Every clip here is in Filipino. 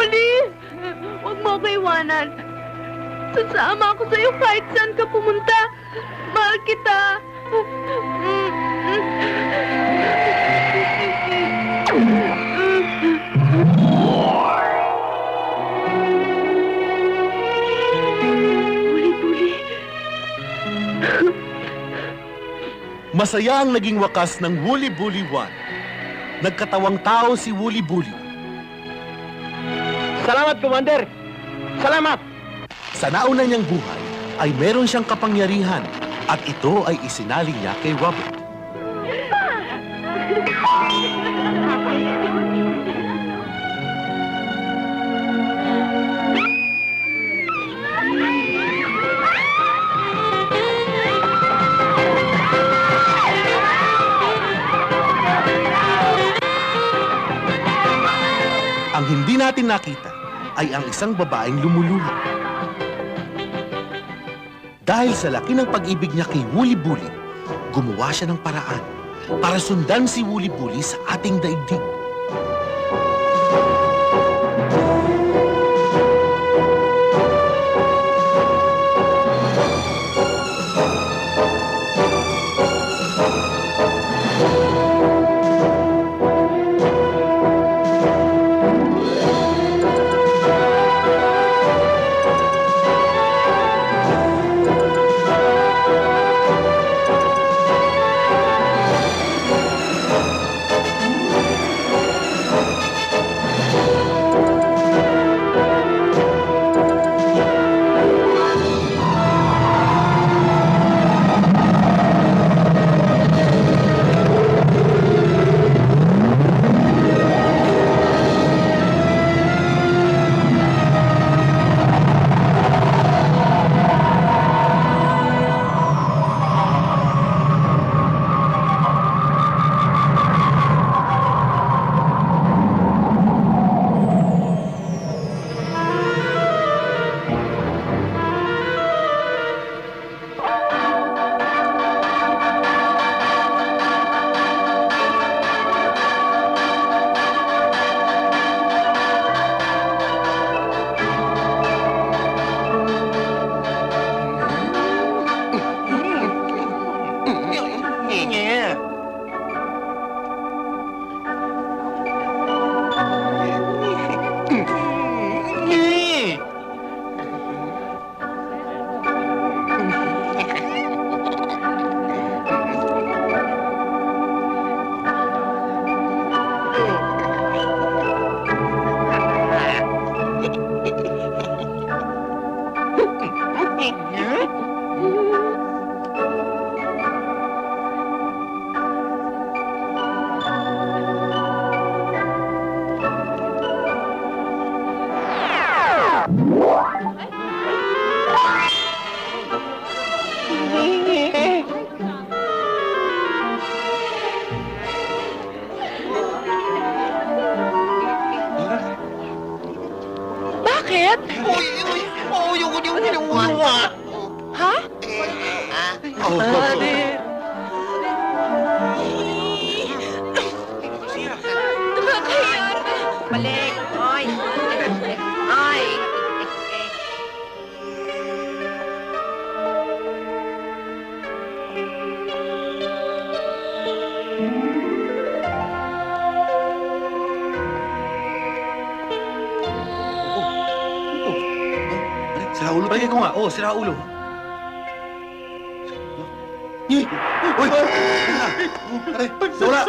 Wuli! Huwag mo ako iwanan. Sasama ako sa'yo kahit saan ka pumunta. Mahal kita. Wuli. Masaya ang naging wakas ng Woolly Bully 1. Nagkatawang tao si Woolly Bully. Salamat, Commander! Salamat! Sa nauna niyang buhay ay meron siyang kapangyarihan at ito ay isinali niya kay Robert. Ang hindi natin nakita ay ang isang babaeng lumuluha. Dahil sa laki ng pag-ibig niya kay Woolly Bully, gumawa siya ng paraan para sundan si Woolly Bully sa ating daigdig. Bakit? Ha? Ate! Nakakahiya na. Balik! Oy! Oy! Sira ulo. Palagay ko nga. Oo, sira ulo. Uy! Aray! Wala!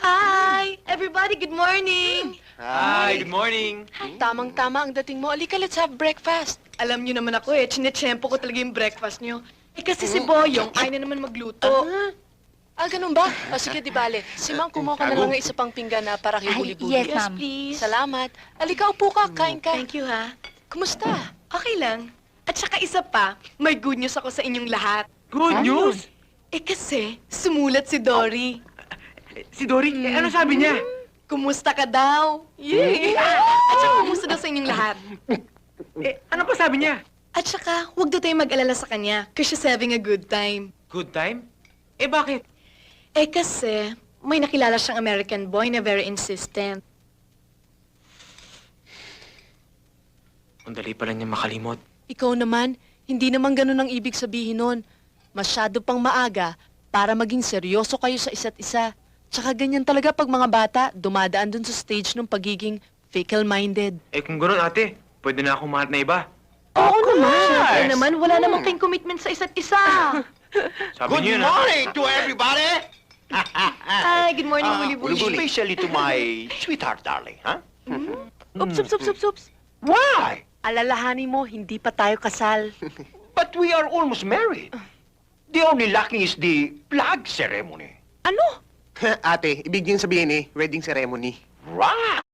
Hi! Everybody, good morning! Hi, good morning. Tamang-tama ang dating mo. Alika, let's have breakfast. Alam niyo naman ako chinechempo ko talaga yung breakfast niyo. Kasi si Boyong ay na naman magluto. Ganun ba? O sige, di bale. Si Mang, kumuha ka na lang ng isa pang pinggan na para kay Huli-Buli. yes, ma'am. Please. Salamat. Alika, upo ka. Kain ka. Thank you, ha? Kumusta? Okay lang. At saka isa pa, may good news ako sa inyong lahat. Good news? Kasi, sumulat si Dory. Si Dory, ano sabi niya? Kumusta ka daw? Yay! At saka, kumusta daw sa inyong lahat? Ano pa sabi niya? At saka, huwag daw tayo mag-alala sa kanya, cause she's having a good time. Good time? Bakit? Kasi, may nakilala siyang American boy na very insistent. Ang dali pala niya makalimot. Ikaw naman, hindi naman ganun ang ibig sabihin nun. Masyado pang maaga para maging seryoso kayo sa isa't isa. Tsaka ganyan talaga pag mga bata dumadaan dun sa stage ng pagiging fickle-minded. Kung gano'n ate, pwede na akong mahat na iba. Oo naman! Siyempre naman, wala namang kayong commitment sa isa't isa. Sabi niyo na. morning to everybody! Hi, good morning, Huli-Buli. Especially to my sweetheart, darling, huh? Oops, oops, oops, oops, oops. Why? Alalahanin mo, hindi pa tayo kasal. But we are almost married. The only lacking is the flag ceremony. Ano? Ate, ibig niyong sabihin wedding ceremony. Right.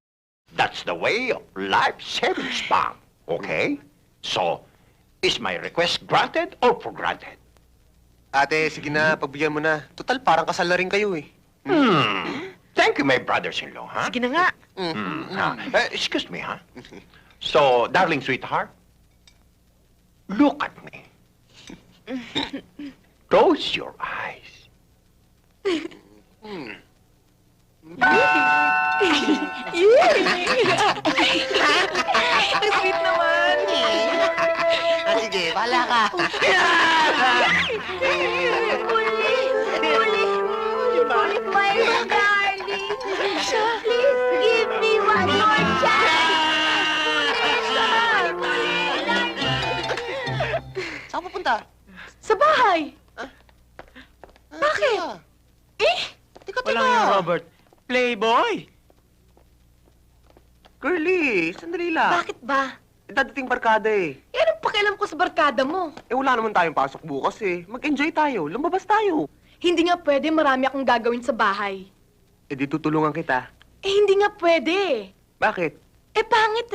That's the way of life savings bank. Okay? So, is my request granted or for granted? Ate, sige na, pagbigyan mo na. Total, parang kasal na rin kayo Thank you, my brothers-in-law, huh? Sige na nga. Excuse me, huh? So, darling sweetheart, look at me. Close your eyes. Ang sweet naman. Sige, bahala ka. My darling, please give me one more chance. Saan pupunta? Sa bahay. Bakit? Walang yung Robert. Playboy! Girlie, sandali lang. Bakit ba? Dadating barkada Anong pakialam ko sa barkada mo? Wala naman tayong pasok bukas Mag-enjoy tayo, lumabas tayo. Hindi nga pwede, marami akong gagawin sa bahay. Di tutulungan kita. Hindi nga pwede. Bakit? Pangit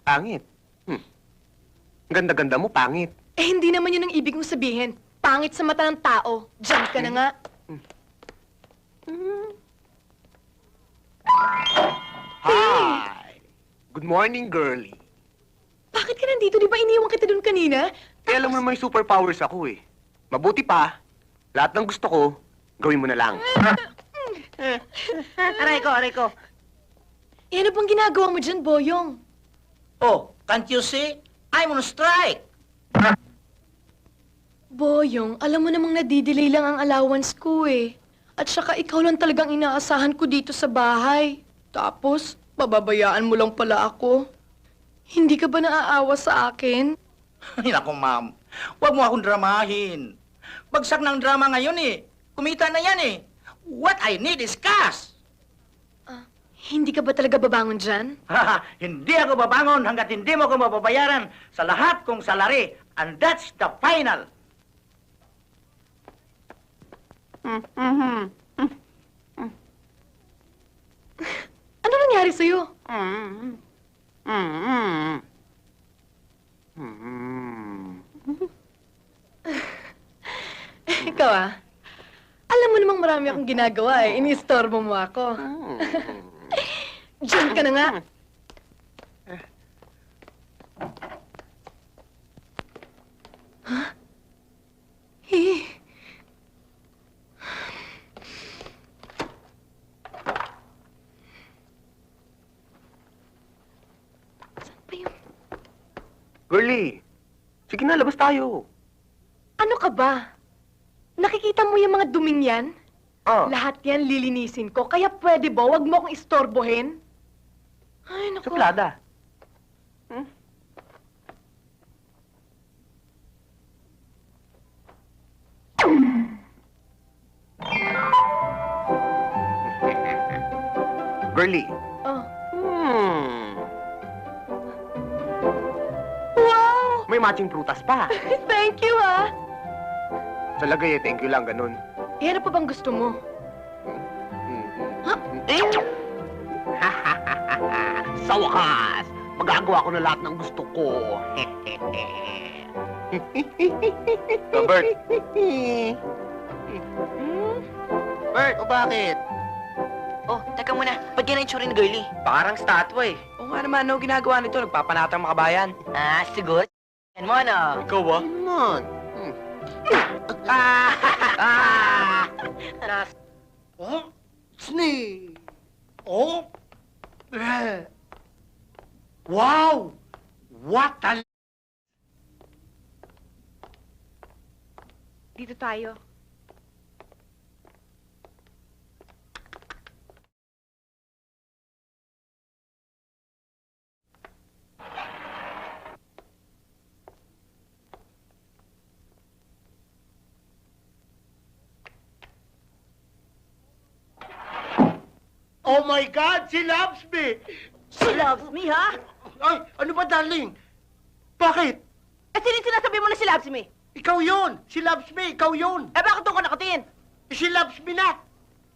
Pangit. Ang ganda-ganda mo, pangit. Hindi naman yun ang ibig mong sabihin. Pangit sa mata ng tao. Diyan ka na nga. Hi! Good morning, girlie. Bakit ka nandito? Di ba iniwan kita dun kanina? Alam mo naman may superpowers ako Mabuti pa, lahat ng gusto ko, gawin mo na lang. Aray ko. Ano bang ginagawa mo dyan, Boyong? Oh, can't you see? I'm on strike. Boyong, alam mo namang nadidelay lang ang allowance ko At saka ikaw lang talagang inaasahan ko dito sa bahay. Tapos, pababayaan mo lang pala ako. Hindi ka ba naaawa sa akin? Ay, naku, ma'am. Huwag mo akong dramahin. Bagsak ng drama ngayon Kumita na yan What I need is cash. Hindi ka ba talaga babangon dyan? Hindi ako babangon hanggat hindi mo ako mababayaran sa lahat kong salary. And that's the final. Ano nangyari sa'yo? Ikaw alam mo namang marami akong ginagawa Ini-istorbo mo ako. Diyan ka na nga. Huh? Saan ba yun? Girlie, sige na, labas tayo. Ano ka ba? Nakikita mo yung mga duming yan? Lahat Lahat yan lilinisin ko, kaya pwede ba wag mo akong istorbohin? Ay, naku. suplada. Girlie. Oh. Wow! May matching prutas pa. Thank you, ha? Sa lagay, thank you lang, ganun. Eh, ano pa bang gusto mo? Sa wakas, magagawa ko na lahat ng gusto ko. Robert. Bert, o bakit? Oh, teka muna. Ba't yan ang itsura ni Girlie? Parang statwa eh. Oo nga naman, ano ginagawa nito? Nagpapanatang makabayan. Ah, siguro. Yan mo, ano? Ikaw ba? Naman. Oh? Snake! Oh? Wow! What a... Dito tayo. Oh my God! She loves me! She loves me, ha? Ay, ano ba, darling? Bakit? Eh, sino sinasabi mo na she loves me? Ikaw yun! She loves me! Ikaw yun! Eh, bakit doon ka nakatingin? She loves me not!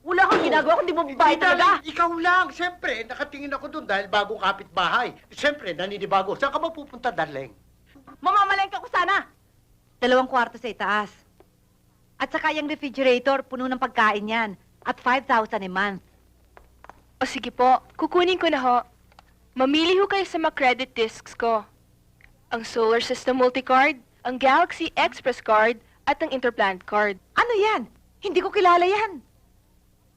Wala kang ginagawa kundi babae talaga. Ikaw lang! Siyempre, nakatingin ako doon dahil bagong kapitbahay. Siyempre, naninibago. Saan ka mapupunta, darling? Mamamalengke ko sana. 2 kwarto sa itaas. At saka yung refrigerator, puno ng pagkain yan. At 5,000 a month. O sige po, kukunin ko na ho. Mamili ho kayo sa mga credit discs ko. Ang Solar System Multicard, ang Galaxy Express Card, at ang Interplant Card. Ano yan? Hindi ko kilala yan.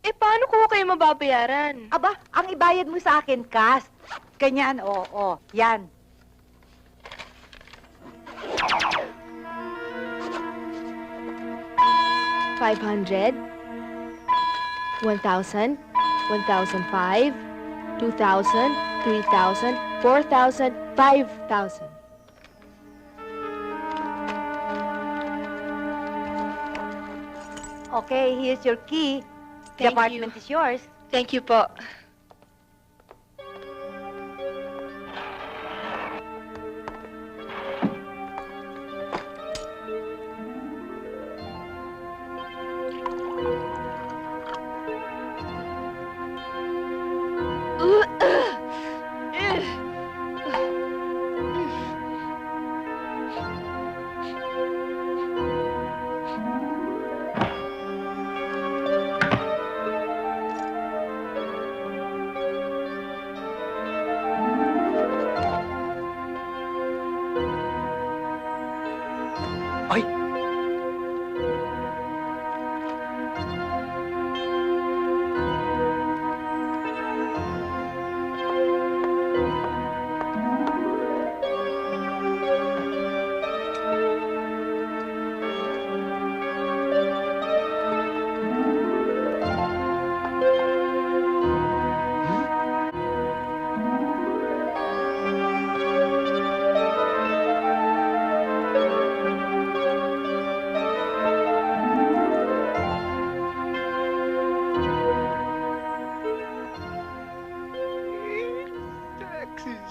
Eh, paano ko kayo mababayaran? Aba, ang ibayad mo sa akin, cash. Ganyan, oo, yan. $500, 1,000, 1,005, 2,000, 3,000, 4,000, 5,000. Okay, here's your key. The Thank apartment you. is yours. Thank you po. Ay!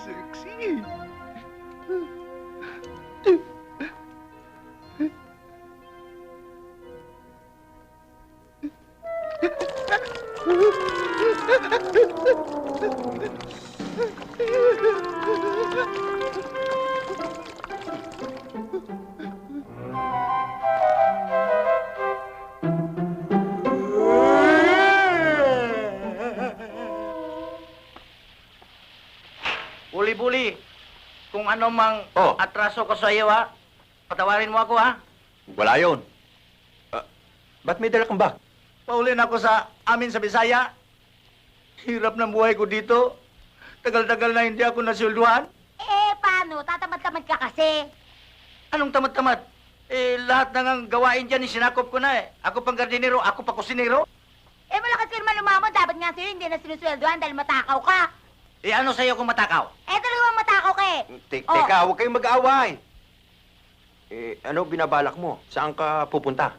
Sexy. Buli-buli, kung ano mang Oh. atraso ko sa iyo, ha? Patawarin mo ako, ha? Wala yun. Ba't may dala kang bag? Paulin ako sa amin sa Bisaya. Hirap ng buhay ko dito. Tagal-tagal na hindi ako nasulduhan. Eh, paano? Tatamad-tamad ka kasi. Anong tamad-tamad? Eh, lahat na ng gawain dyan, sinakop ko na eh. Ako pang gardinero, ako pa kusinero. Eh, malakas ka naman lumamon. Dapat nga sa'yo hindi na sinusweldohan dahil matakaw ka. Eh, ano sa'yo kung matakaw? Eh, talagang matakaw ka eh. Teka, huwag kayong mag-away. Ano binabalak mo? Saan ka pupunta?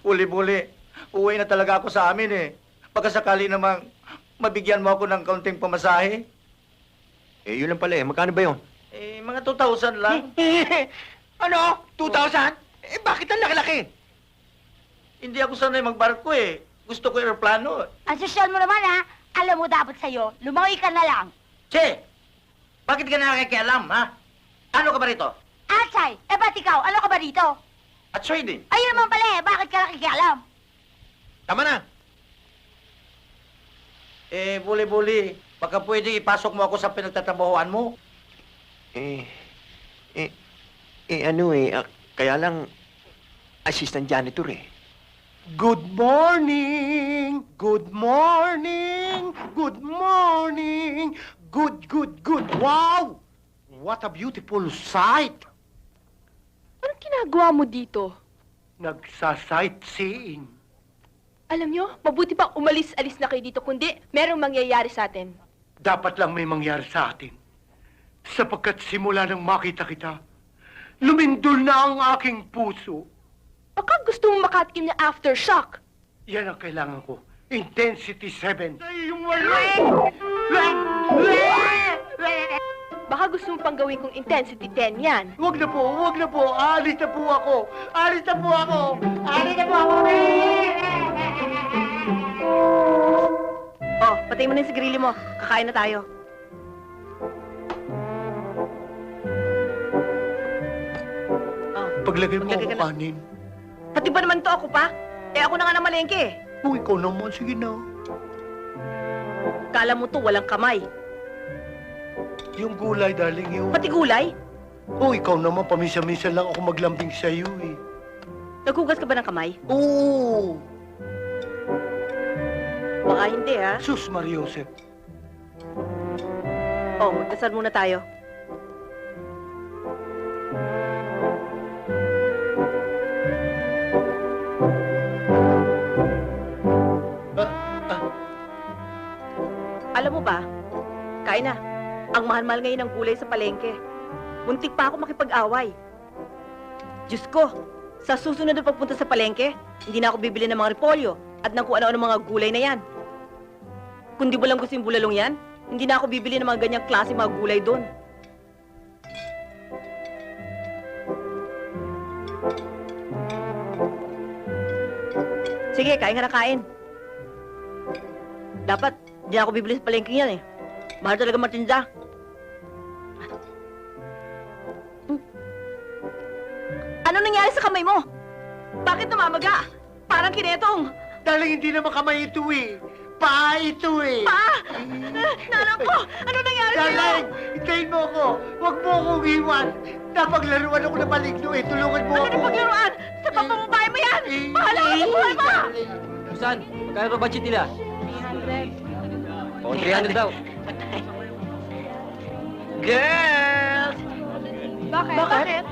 Uli-buli, uwi na talaga ako sa amin eh. Pagkasakali namang mabigyan mo ako ng kaunting pamasahe? Eh, yun lang pala eh. Magkano ba yun? Eh, mga 2,000 lang. Ano? 2,000? Eh, bakit ang laki-laki? Hindi ako sanay magbarko eh. Gusto ko aeroplano. Ang sosyal mo naman, ha? Alam mo dapat sa'yo, lumawi ka na lang. Che! Bakit ka nakikialam, ha? Ano ka ba rito? Atsay, ba't ikaw? Ano ka ba dito? At soy din. Ayun naman pala bakit ka nakikialam? Tama na. Eh, buli-buli. Baka pwede ipasok mo ako sa pinagtatrabahoan mo. Kaya lang, assistant janitor eh. Good morning! Good morning! Good morning! Good, good, good! Wow! What a beautiful sight! Anong ginagawa mo dito? Nagsa-sightseeing. Alam nyo, mabuti pa umalis-alis na kayo dito, kundi merong mangyayari sa atin. Dapat lang may mangyari sa atin. Sapagkat simula nang makita kita, lumindol na ang aking puso. Baka gusto mong makatikim na aftershock. Yan ang kailangan ko. Intensity 7. Baka gusto mong pang gawin kong intensity 10 yan. Wag na po, wag na po. Alis na po ako. Alis na po ako. Alis na po ako. Oh, patay mo na yung sigarilyo mo. Kakain na tayo. Oh, Paglagay mo Paglagay ako ka na. kanin. pati ba naman to ako pa? Eh ako na nga namalengke eh. Oh, ikaw naman. Sige na. Kala mo to walang kamay. Yung gulay, darling, yun. Pati gulay? Oh, ikaw naman. Pamisa-misa lang ako maglambing sa'yo eh. Naghugas ka ba ng kamay? Oo. Baka hindi ha. Sus, Mariosep. Oh, magdasal muna tayo. Alam mo ba, kain na. Ang mahal-mahal ngayon ng gulay sa palengke. Muntik pa ako makipag-away. Diyos ko, sa susunod na pagpunta sa palengke, hindi na ako bibili ng mga repolyo at ng kung ano-ano mga gulay na yan. Kung di ba lang gusto yung bulalong yan, hindi na ako bibili ng mga ganyang klase mga gulay doon. Sige, kain ka na kain. Dapat, di na ako bibili sa palengke yan eh. Mahal talaga matinda. Ano nangyari sa kamay mo? Bakit namamaga? Parang kinetong. Darling, hindi naman kamay ito eh. Paa ito eh. Pa! Nanang ko! Ano nangyari sa'yo? Darling, hintayin mo ako. Huwag mo akong iwan. Napaglaruan ako na maligno eh. Tulungan mo Ano ako. na paglaruan? Sa pamamabae mo yan! Bahala ka sa buhay mo! Susan, kaya ba budget nila? 300. O, 300 daw. Girls! Bakit?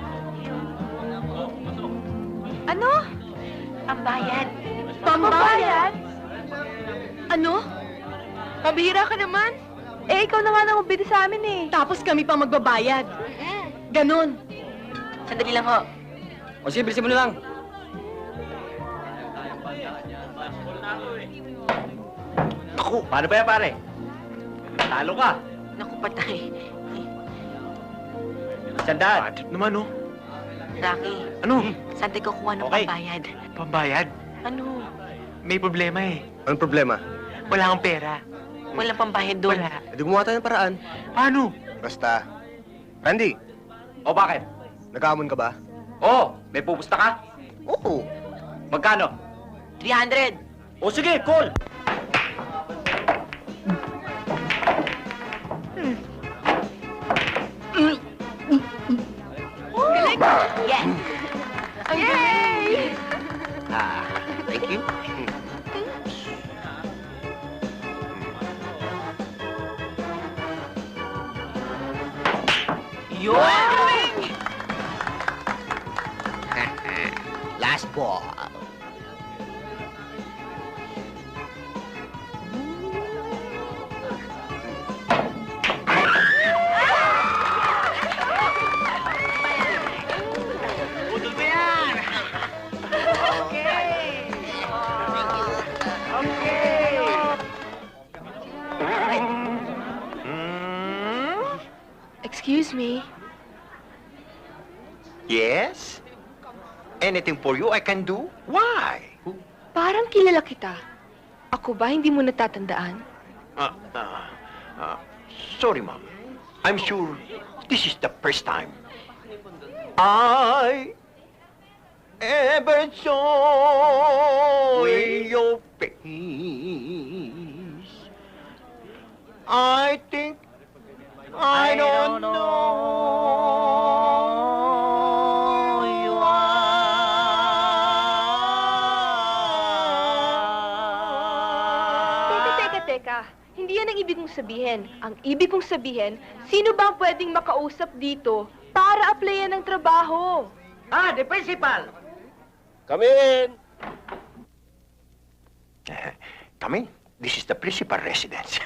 Ano? Pambayad. Pambayad? Ano? Pabihira ka naman. Eh, ikaw na nga nang ubiti sa amin eh. Tapos kami pa magbabayad. Ganon. Sandali lang ho. O sige, bilisin mo na lang. Naku, paano ba yan, pare? Talo ka. Naku, patay. Sandaan. Budget naman, oh. Rocky, Ano? saan tayo kukuha ng Okay. pambayad? Pambayad? Ano? May problema eh. Anong problema? Wala akong pera. Walang pambayad doon. Wala. Hindi gumawa tayo ng paraan. Paano? Basta. Randy, O bakit? nag-aamon ka ba? Oo, may pupusta ka? Oo. Magkano? 300. O sige, call. Yes. Yay! Thank you. Yun! Last ball. Yes? Anything for you I can do? Why? Parang kilala kita. Ako ba hindi mo natatandaan? Sorry, ma'am. I'm sure this is the first time I ever saw your face. I think I don't know you Teka. Hindi yan ang ibig kong sabihin. Ang ibig kong sabihin, sino ba ang pwedeng makausap dito para applyan ng trabaho? Ah, the principal! Come in! Come in. This is the principal residence.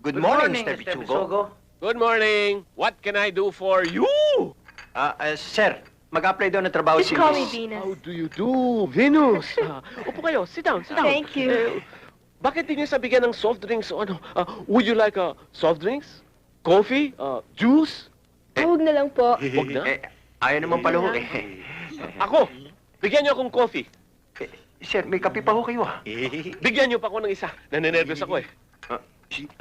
Good morning, Mr. Bichugo. Good morning. What can I do for you? Sir, mag-apply daw ng trabaho Just si call me Miss... Venus. How do you do, Venus? Upo kayo. Sit down, sit down. Thank you. Bakit di niyo sa bigyan ng soft drinks o ano? Would you like soft drinks? Coffee? Juice? Huwag na lang po. Huwag na. Ayaw naman pala ho eh. Ako, bigyan niyo akong coffee. Sir, may kape pa ho kayo ha? Bigyan niyo pa ako ng isa. Naninervyos ako eh.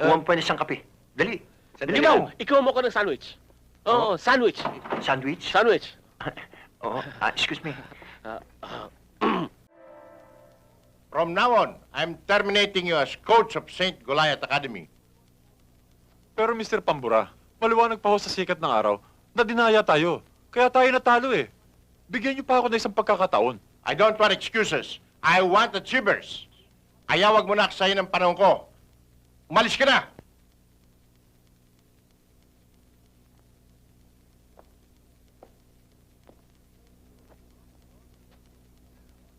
Kuwan pa isang kape. Dali. Dali mo. Ikaw mo ako ng sandwich. Oo, sandwich. Sandwich? Sandwich. Oo. Excuse me. From now on, I'm terminating you as coach of St. Goliath Academy. Pero Mr. Pambura, maliwanag pa ho sa sikat ng araw na dinaya tayo. Kaya tayo natalo eh. Bigyan niyo pa ako ng isang pagkakataon. I don't want excuses. I want achievers. Kaya wag mo na aksayin ang panahon ko. Umalis ka na!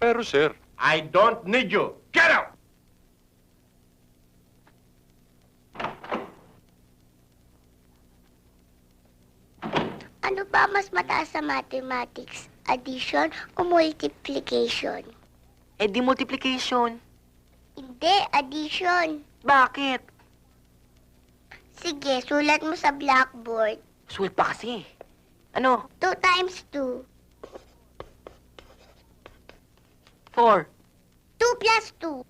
Pero sir, I don't need you. Get out! Ano ba mas mataas sa mathematics? Addition o multiplication? Eh di multiplication. Hindi, addition. Bakit? Sige, sulat mo sa blackboard. Sulit pa kasi. Ano? 2 times 2. 4. 2 plus 2.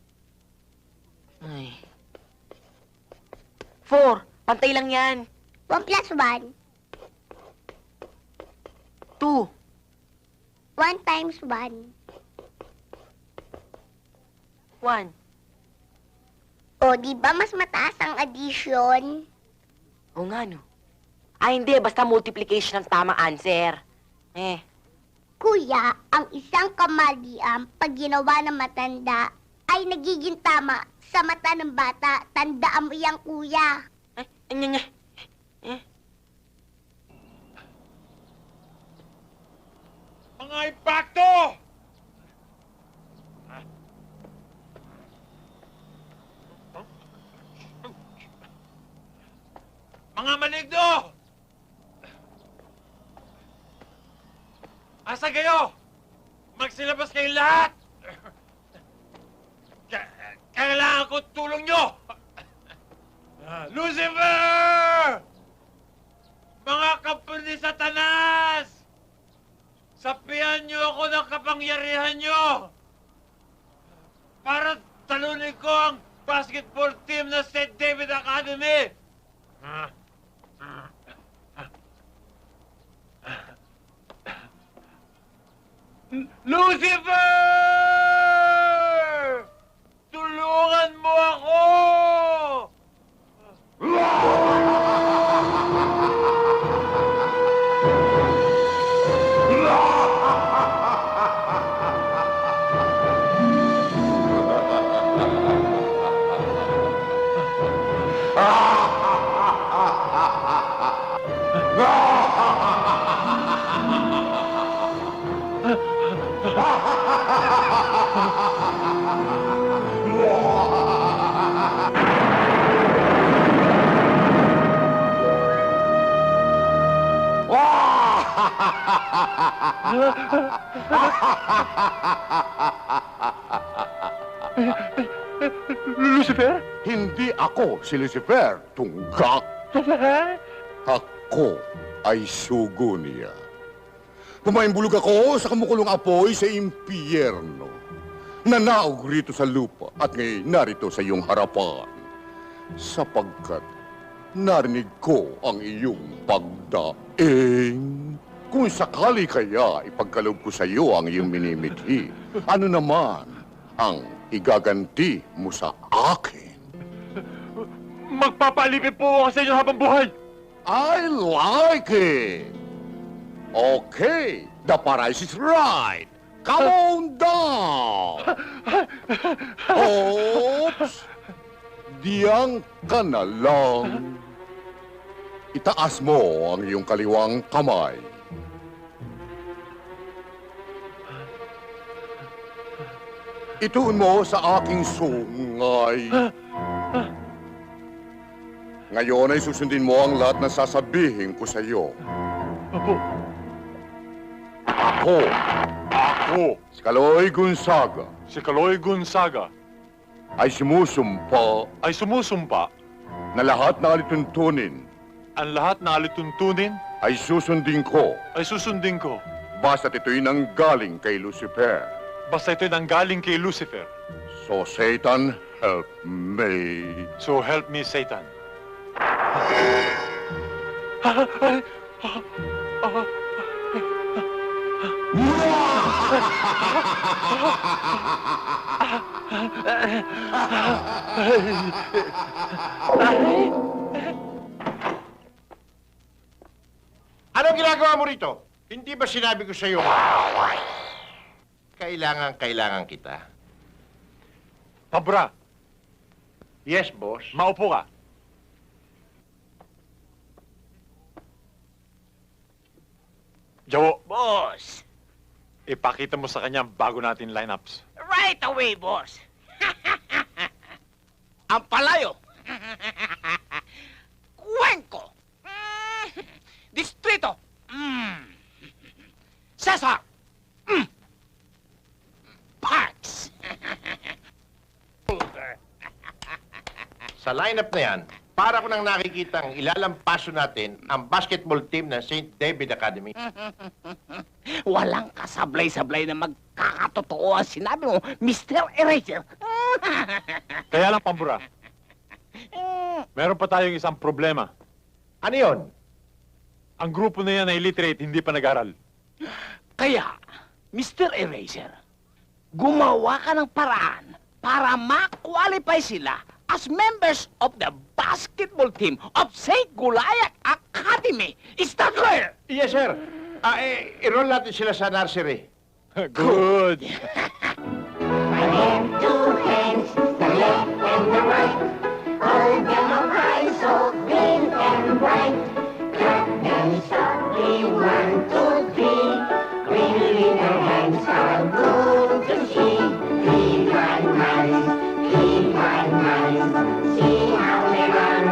Ay. 4. Pantay lang yan. 1 plus 1. 2. 1 times 1. 1. O, di ba mas mataas ang addition? Oo nga, no. Ay, hindi. Basta multiplication ang tamang answer. Kuya, ang isang kamalian pag ginawa ng matanda ay nagiging tama sa mata ng bata. Tandaan mo yan, kuya. Ay, anya. mga impacto! Mga maligno! Asa kayo? Magsilabas kayong lahat! Kailangan ko tulong nyo! Lucifer! Mga kapal ni Satanas! Sapihan niyo ako ng kapangyarihan niyo! Para talunin ko ang basketball team na St. David Academy! Lucifer! Tulungan mo ako! Lucifer? Hindi ako si Lucifer, tunggak. Ako ay sugo niya. Pumaimbulog ako sa kamukulong apoy sa impyerno. Nanaog rito sa lupa at ngayon narito sa iyong harapan. Sapagkat narinig ko ang iyong pagdaing. Kung sakali kaya ipagkaloob ko sa iyo ang iyong minimithi, ano naman ang igaganti mo sa akin? Magpapalipid po ako sa inyo habang buhay! I like it! Okay, the price is right. Come on down! Oops! Diyang ka na lang. Itaas mo ang iyong kaliwang kamay. Ituon mo sa aking sungay. Ngayon ay susundin mo ang lahat na sasabihin ko sa iyo. Opo. Ako, si Kaloy Gonzaga, Si Kaloy Gonzaga ay sumusumpa ay sumusumpa na lahat ng alituntunin ang lahat na alituntunin ay susundin ko ay susundin ko. basta't ito'y nanggaling kay Lucifer. Basta ito'y nanggaling kay Lucifer. So, Satan, help me. So help me, Satan. Anong ginagawa mo rito? Hindi ba sinabi ko sa iyo? Kailangan kita. Pabra, Yes, boss. maupo ka. Jawo, Boss! ipakita mo sa kanya ang bago natin lineups. Right away, boss! Ang palayo! Cuenco! Distrito! Cesar! Parks! Sa lineup na yan, para ko nang nakikitang ilalampaso natin ang basketball team ng St. David Academy. Walang kasablay-sablay na magkakatotoo ang sinabi mo, Mr. Eraser. Kaya lang, Pambura, meron pa tayong isang problema. Ano yun? Ang grupo na yan ay illiterate, hindi pa nag-aral. Kaya, Mr. Eraser, gumawa ka ng paraan para ma-qualify sila as members of the basketball team of St. Goliath Academy. Is that clear? Yes, sir. I-roll natin sila sa nursery. Good. Two hands, the left and the right. Hold them up high, so green and bright. Clap them softly, 1, 2, 3. Green little hands are good to see. Clean and nice, clean and nice. See how they run,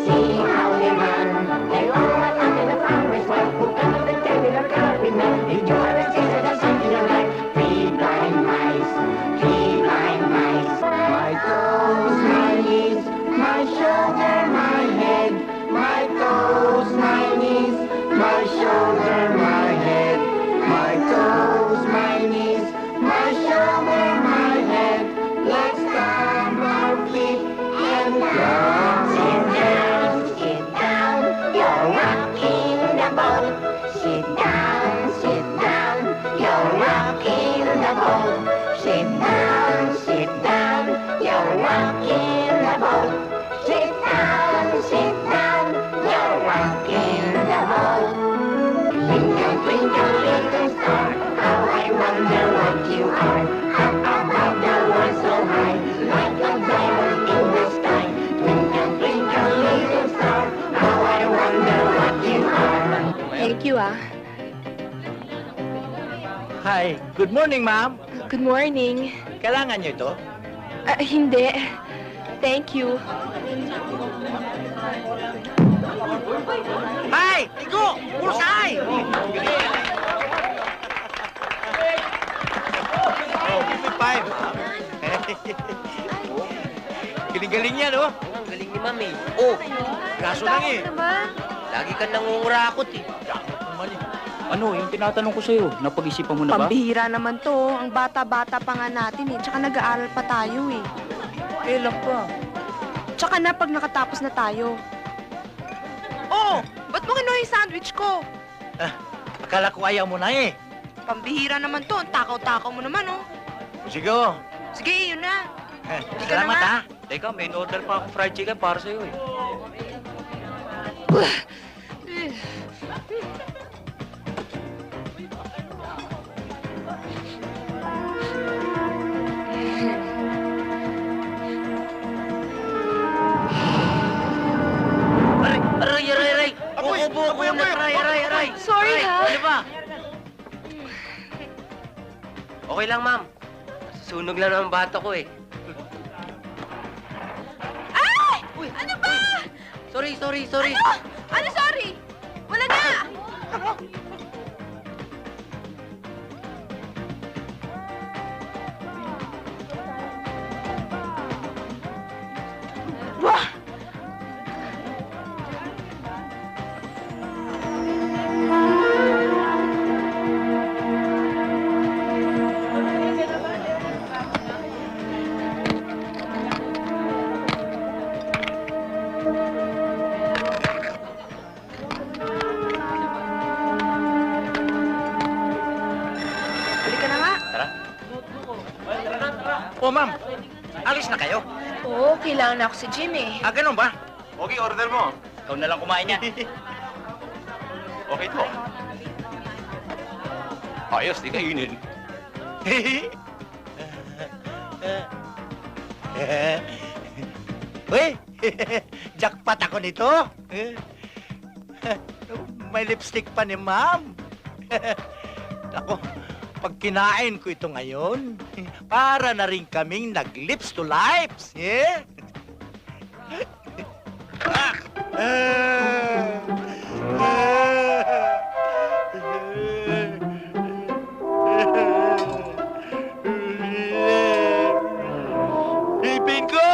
see how they run. They all run under the farmer's wife, who got the devil of God with them. They join the children of something alike. Clean and nice, clean and nice. My toes, my knees, my shoulder, my head. My toes, my knees, my shoulder, my head. My toes, my knees, my shoulder, my head. Let's stomp our feet and down. Sit down, sit down. You're rocking the boat. Sit down, you're rocking the boat. Sit down, you're rocking the boat. Sit down, you're rocking the boat. Twinkle, twinkle, little star, how I wonder what you are. Up above the world so high, like a diamond in the sky. Twinkle, twinkle, little star, how I wonder what you are. Thank you, ah. Hi, good morning, ma'am. Good morning. Kailangan niyo ito? Hindi. Thank you. Hi! Tigo! Bullseye! Oh, 55. Galing-galing yan, oh. Galing ni Mami. Oh, kaso lang eh. Lagi kang nangungurakot eh. Ano, yung tinatanong ko sa'yo, napag-isipan mo na ba? Pambihira naman to. Ang bata-bata pa nga natin eh. Tsaka nag-aaral pa tayo eh. Kailan pa? Tsaka na pag nakatapos na tayo. Oh! Ba't mo kinuha yung sandwich ko? Akala ko ayaw mo na eh. Pambihira naman to. Ang takaw-takaw mo naman oh. Sige, oh. Sige, yun na. Salamat ha. Teka, may order pa akong fried chicken para sa'yo eh. Aray! Buko na, aray! Sorry, Aray, ha? Ano ba? Okay lang, ma'am. Sunog lang ang bata ko eh. Ay! Ano ba? Sorry. Ano sorry? Wala na! Halika na nga. Oh, ma'am. Alis na kayo? Oo, kailangan na ako si Jim eh. Ah, ganun ba? Okay, order mo. Ikaw na lang kumain yan. Okay to. Ayos, di kainin. Uy! Jackpot ako nito! May lipstick pa ni ma'am. Ako, pag kinain ko ito ngayon, para na rin kaming nag-lips to lips. Yeah? Ipin ko!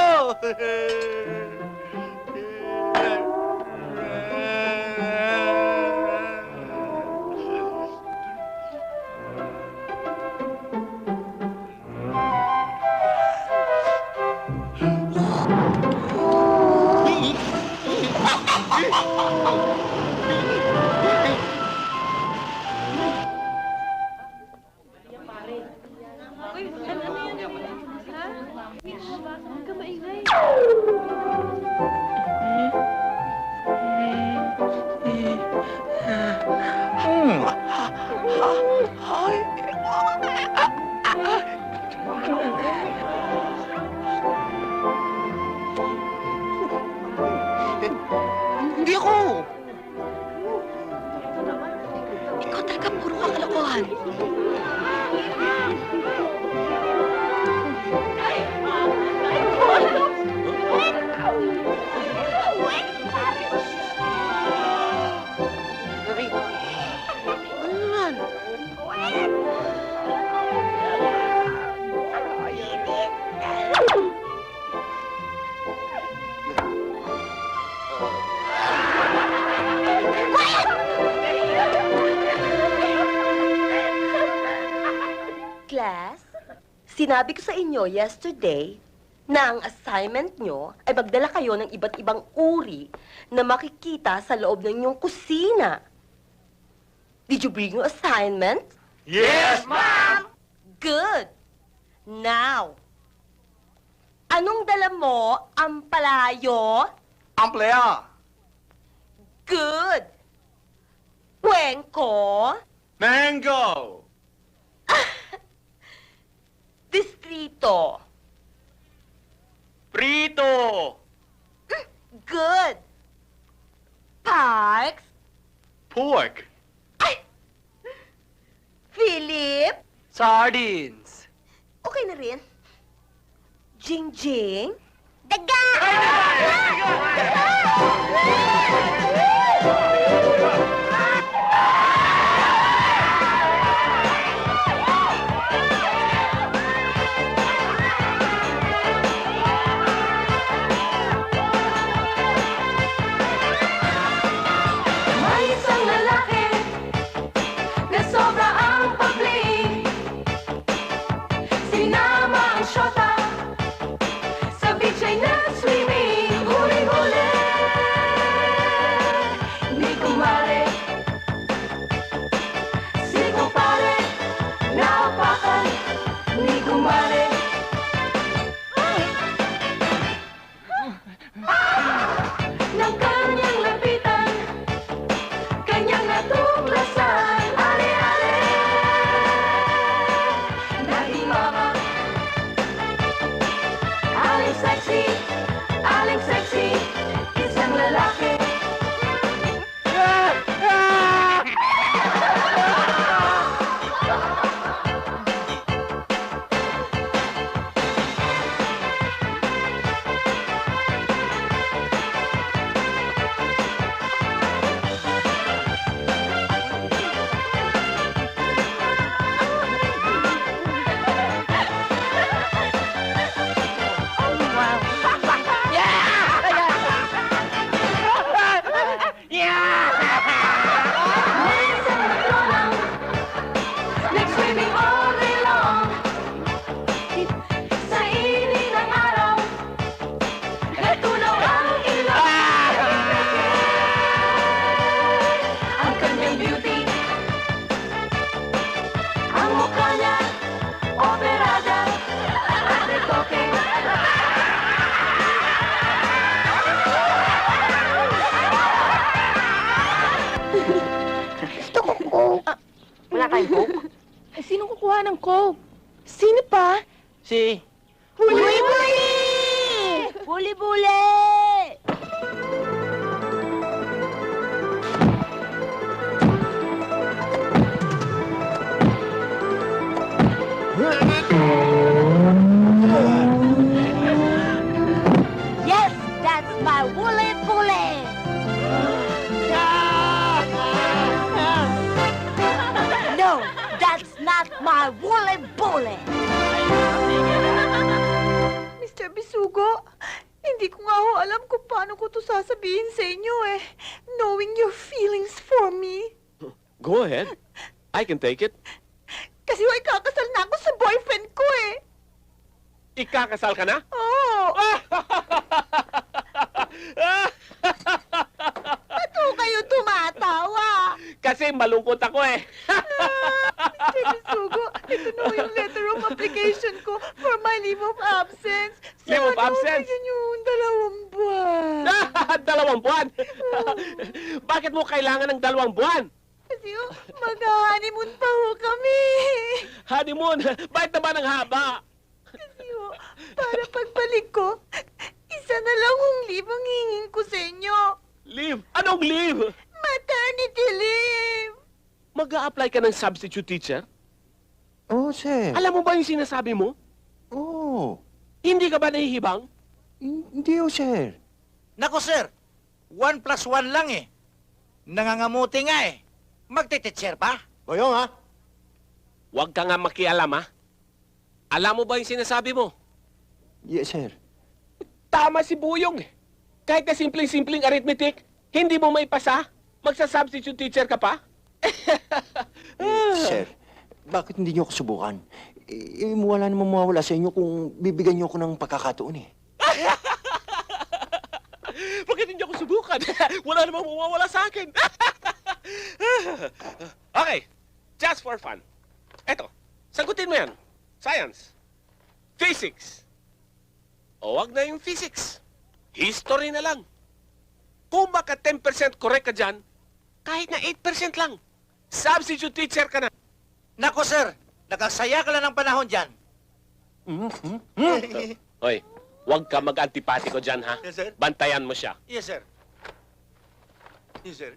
Hindi ako! Ikaw talaga puro kakalokohan. Class, sinabi ko sa inyo yesterday na ang assignment nyo ay magdala kayo ng iba't ibang uri na makikita sa loob ng inyong kusina. Did you bring your assignment? Yes, ma'am! Good! Now, anong dala mo, ampalayo? Amplea! Good! Cuenco? Mango! Distrito? Prito! Good! Parks? Pork! Philip? Sardines. Okay na rin. Jing-jing? Daga! Coke. Wala tayong Coke? Ay, sinong kukuha ng Coke? Sino pa? Si... Buli-buli! Buli-buli! Yes, that's my Wooly-Bully! No, that's not my Wooly-Bully! Mr. Bisugo, hindi ko nga ho alam kung paano ko to sasabihin sa inyo eh. Knowing your feelings for me. Go ahead. I can take it. Kasi ho, ikakasal na ako sa boyfriend ko eh. Ikakasal ka na? Oo. Ba't ho kayo tumatawa? Kasi malungkot ako eh. Mr. Bisugo, ito na ho yung letter of application ko for my leave of absence. Leave of absence? Sana ho bigyan yung 2 buwan. 2 buwan? Bakit mo kailangan ng 2 buwan? Kasi ho, mag-honeymoon pa ho kami. Honeymoon? Bakit naman ang haba? Kasi ho, para pagbalik ko, isa na lang hong leave ang hingin ko sa inyo. Leave? Anong leave? Maternity leave! Mag-a-apply ka ng substitute teacher? Oh, sir. Alam mo ba yung sinasabi mo? Oh, Hindi ka ba nahihibang? hindi oh, sir. Nako, sir. 1 plus 1 lang eh. Nangangamuti nga eh. Magtititser pa? Boyong, ha? Huwag ka nga makialam, ha? Alam mo ba yung sinasabi mo? Yes, sir. Tama si Buyong eh. Kahit na simpleng-simpleng arithmetic, hindi mo maipasa, magsa-substitute teacher ka pa? Sir, bakit hindi niyo ako subukan? Wala namang mawawala sa inyo kung bibigyan niyo ako ng pagkakataon eh. Bakit hindi ako subukan? Wala namang mawawala sa akin. Okay, just for fun. Eto, sagutin mo yan. Science. Physics. O wag na yung physics. History na lang. Kung maka 10% correct ka dyan, kahit na 8% lang, substitute teacher ka na. Nako, sir. Nakasaya ka lang ng panahon dyan. Hoy, wag ka mag-antipatiko dyan, ha? Yes, sir. Bantayan mo siya. Yes, sir. Yes, sir.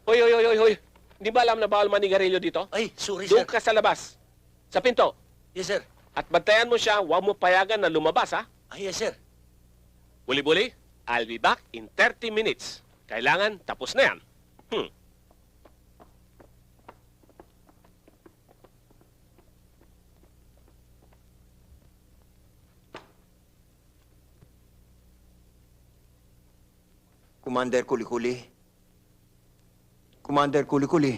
Hoy, hoy, hoy, hoy, hoy. Di ba alam na bawal manigarilyo dito? Ay, sorry, sir. Doon ka sa labas. Sa pinto. Yes, sir. At bantayan mo siya, huwag mo payagan na lumabas, ha? Ay, yes, sir. Buli-buli, I'll be back in 30 minutes. Kailangan, tapos na yan. Commander Kuli-Kuli. Commander Kuli-Kuli.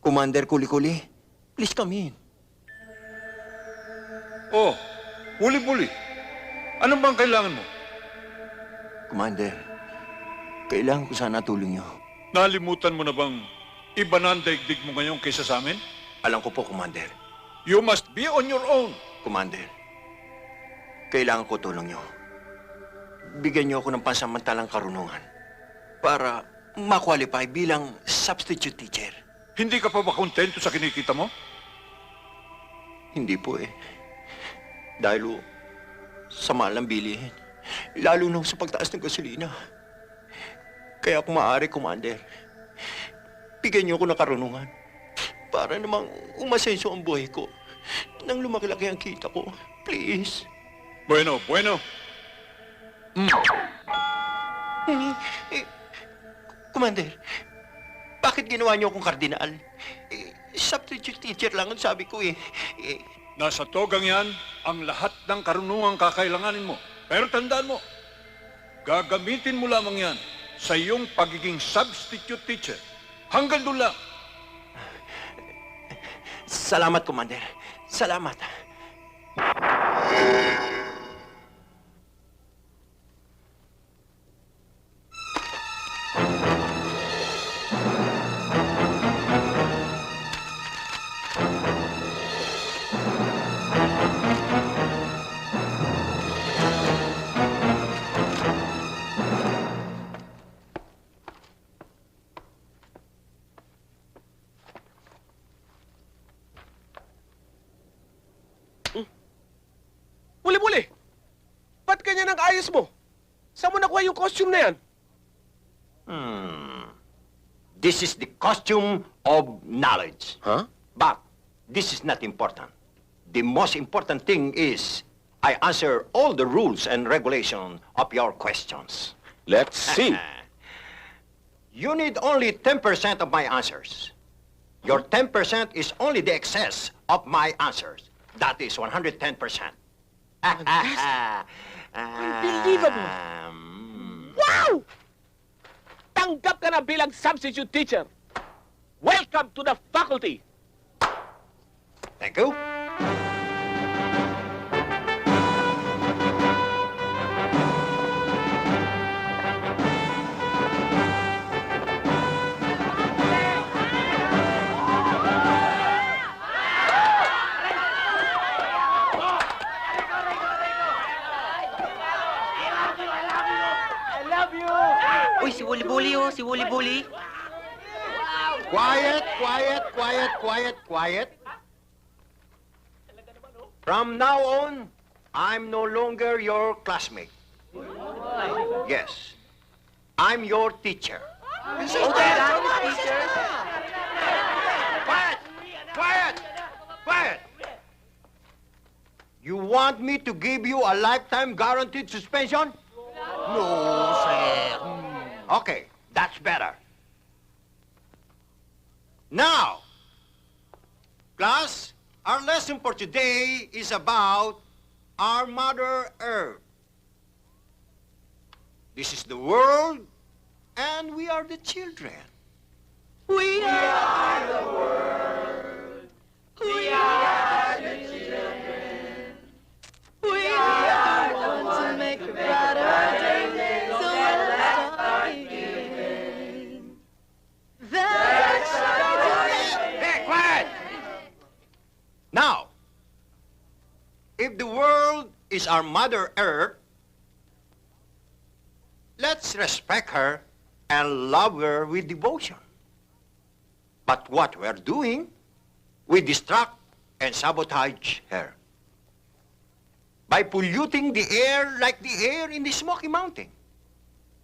Commander Kuli-Kuli. Please come in. Oh, Buli-Buli. Anong bang kailangan mo? Commander, kailangan ko sana tulong niyo. Nalimutan mo na bang iba na ang daigdig mo ngayon kaysa sa amin? Alam ko po, Commander. You must be on your own. Commander, kailangan ko tulong niyo. Bigyan niyo ako ng pansamantalang karunungan para ma-qualify bilang substitute teacher. Hindi ka pa ba kontento sa kinikita mo? Hindi po eh. Dahil sa mahal ng bilihin. Lalo na sa pagtaas ng gasolina. Kaya kung maaari, Commander, bigyan niyo ako ng karunungan para namang umasenso ang buhay ko nang lumaki-laki ang kita ko. Please. Bueno, bueno. Commander, bakit ginawa niyo akong kardinal? Substitute teacher lang ang sabi ko eh. Nasa togang yan ang lahat ng karunungang kakailanganin mo. Pero tandaan mo, gagamitin mo lamang yan sa iyong pagiging substitute teacher. Hanggang doon lang. Salamat, Commander. Salamat. ayos mo. Saan mo nakuha yung costume na yan? This is the costume of knowledge. Huh? But this is not important. The most important thing is I answer all the rules and regulations of your questions. Let's see. You need only 10% of my answers. Your 10% is only the excess of my answers. That is 110%. Unbelievable. Wow! Tanggap ka na bilang substitute teacher. Welcome to the faculty. Thank you. Uy, si Wuli Buli oh, si Wuli Buli. Quiet, quiet, quiet, quiet, quiet. From now on, I'm no longer your classmate. Yes, I'm your teacher. Quiet! Quiet! Quiet! You want me to give you a lifetime guaranteed suspension? No, sir. Okay, that's better. Now, class, our lesson for today is about our Mother Earth. This is the world, and we are the children. We are the world. We are the children. We are the ones who make a brighter day. So let's start giving. That's Hey, quiet! Now, if the world is our Mother Earth, let's respect her and love her with devotion. But what we're doing, we distract and sabotage her. By polluting the air like the air in the Smoky Mountain,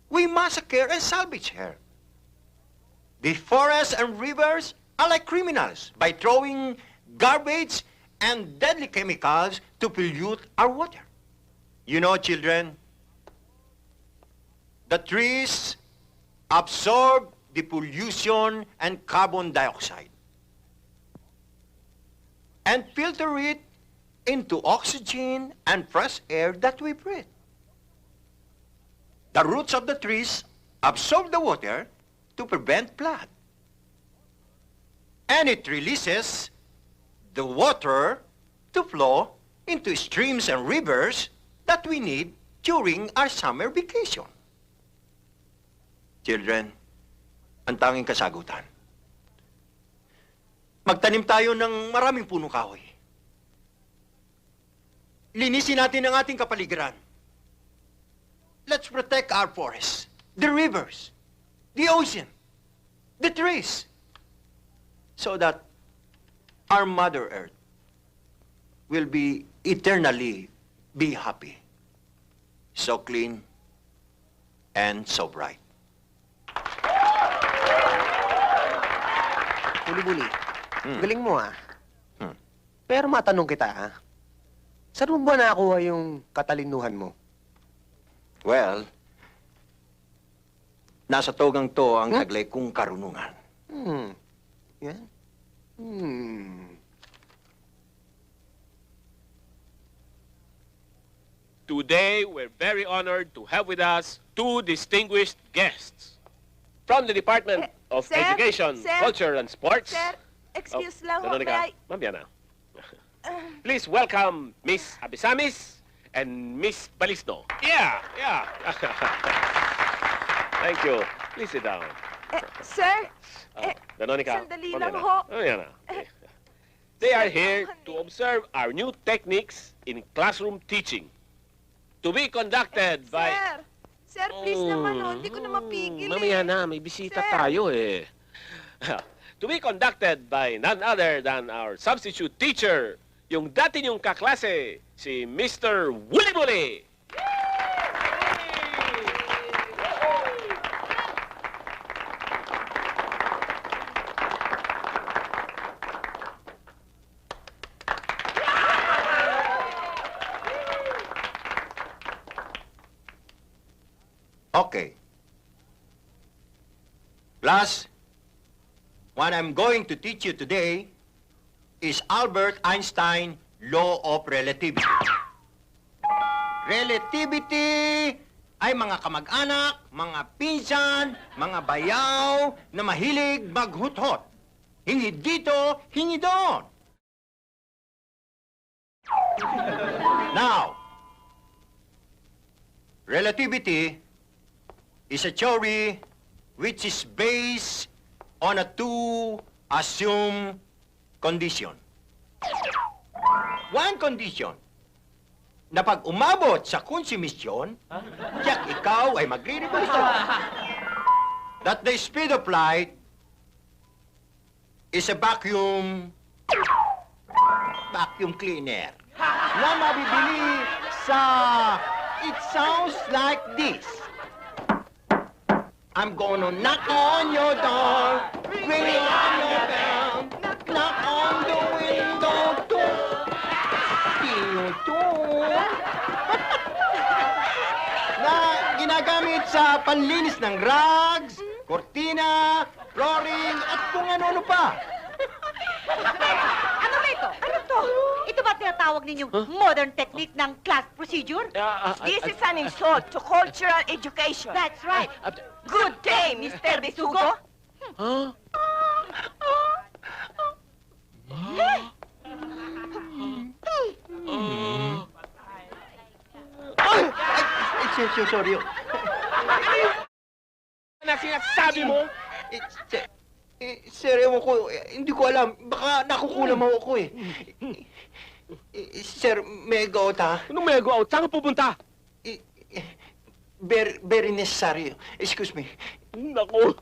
we massacre and salvage her. The forests and rivers are like criminals by throwing garbage and deadly chemicals to pollute our water. You know, children, the trees absorb the pollution and carbon dioxide and filter it into oxygen and fresh air that we breathe. The roots of the trees absorb the water to prevent flood. And it releases the water to flow into streams and rivers that we need during our summer vacation. Children, ang tanging kasagutan. Magtanim tayo ng maraming punong kahoy. Linisin natin ang ating kapaligiran. Let's protect our forests, the rivers, the ocean, the trees, so that our Mother Earth will be eternally be happy, so clean and so bright. Buli-buli, galing mo Pero matanong kita saan mo ba nakuha yung katalinuhan mo? Well, nasa togang to ang taglay kong karunungan. Yan? Today, we're very honored to have with us two distinguished guests. From the Department of sir, Education, sir, Culture, and Sports. Sir, excuse lang ho, Veronica, may I... Ma'am Yana. Please welcome Miss Abisamis and Miss Balisno. Yeah. Thank you. Please sit down. Sir, Veronica, sandali Ma'am lang Yana. ho. Ma'am Yana. They are here to observe our new techniques in classroom teaching. To be conducted by... Sir, please naman hindi ko na mapigil Mamaya na, may bisita tayo To be conducted by none other than our substitute teacher, yung dati niyong kaklase, si Mr. Wuli Buli. Okay. Class, what I'm going to teach you today is Albert Einstein Law of Relativity. Relativity ay mga kamag-anak, mga pinsan, mga bayaw na mahilig maghuthot. Hingi dito, hingi doon. Now, relativity is a theory which is based on a two assumed condition. One condition, na pag umabot sa konsumisyon, tiyak ikaw ay magre-revolusyon. That the speed of light is a vacuum cleaner na mabibili sa it sounds like this. I'm gonna knock on your door, ring on your bell, knock on the window too. Na ginagamit sa panlinis ng rugs, kortina, flooring, at kung ano-ano pa. Ano ba ito? Ano to? Ito ba tinatawag ninyong modern technique ng class procedure? This is an insult to cultural education. That's right. Good day, Mr. Besugo. Sorry. Na sinasabi mo? Sir, ewan ko, hindi ko alam. Baka nakukulam ako eh. Sir, may go out ha? Anong may go out? Saan ka pupunta? Very necessary. Excuse me. Naku.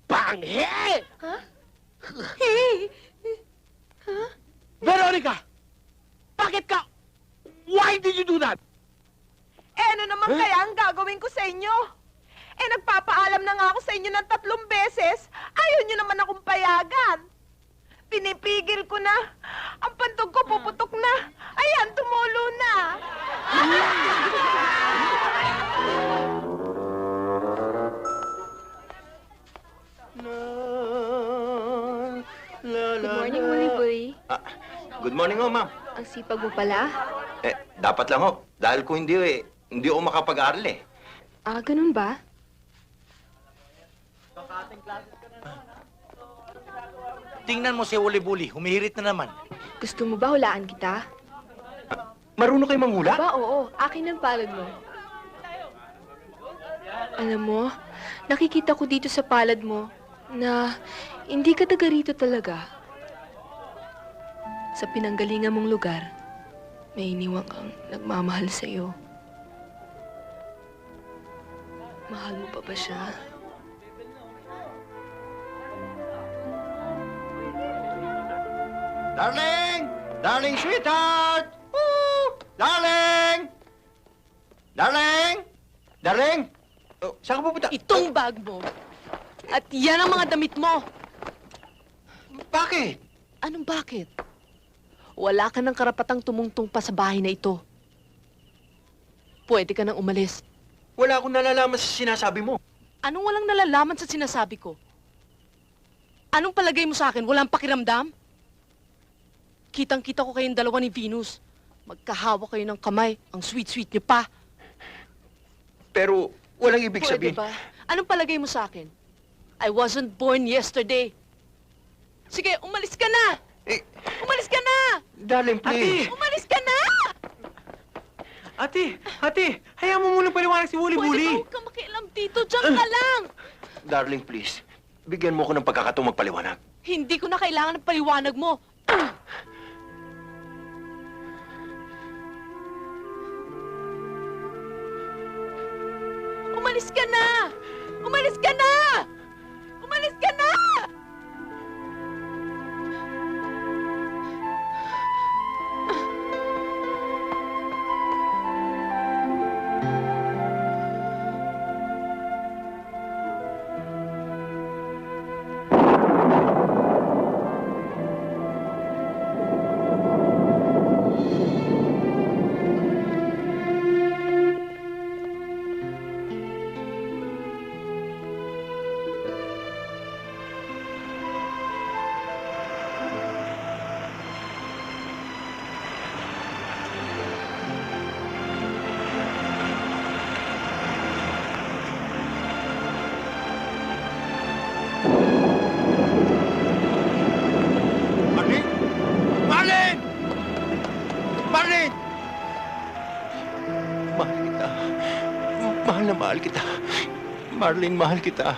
Panghe! Ha? Veronica! Bakit ka? Why did you do that? Ano naman kaya ang gagawin ko sa inyo? Nagpapaalam na nga ako sa inyo ng 3 beses. Ayaw nyo naman akong payagan. Pinipigil ko na. Ang pantog ko puputok na. Ayan, tumulo na. Good morning, Willy. Good morning, ma'am. Ang sipag mo pala. Dapat lang ho. Dahil kung hindi, hindi ako makapag-aral eh. Ganun ba? Tingnan mo si Wuli-Buli, humihirit na naman. Gusto mo ba hulaan kita? Marunong kayo manghula? Ba, oo. Akin ang palad mo. Alam mo, nakikita ko dito sa palad mo na hindi ka taga rito talaga. Sa pinanggalingan mong lugar, may iniwan kang nagmamahal sa'yo. Mahal mo pa ba siya? Darling! Darling sweetheart! Woo! Darling! Darling! Darling! Oh, saan ka pupunta? Itong bag mo. At yan ang mga damit mo. Bakit? Anong bakit? Wala ka ng karapatang tumungtong pa sa bahay na ito. Pwede ka nang umalis. Wala akong nalalaman sa sinasabi mo. Anong walang nalalaman sa sinasabi ko? Anong palagay mo sa akin? Walang pakiramdam? Kitang-kita ko kayong dalawa ni Venus. Magkahawak kayo ng kamay. Ang sweet-sweet niyo pa. Pero walang ibig Pwede sabihin. ba? Anong palagay mo sa akin? I wasn't born yesterday. Sige, umalis ka na! Umalis ka na! Darling, please. Umalis ka na! Ate, hayaan mo munang paliwanag si Pwede ba Wuli-Buli. huwag kang makialam dito? Diyan ka lang! Darling, please. Bigyan mo ko ng pagkakataong magpaliwanag. Hindi ko na kailangan ng paliwanag mo. Umalis ka na! Umalis ka na! Umalis ka na! Mahal kita. Mahal na mahal kita. Marlene, mahal kita.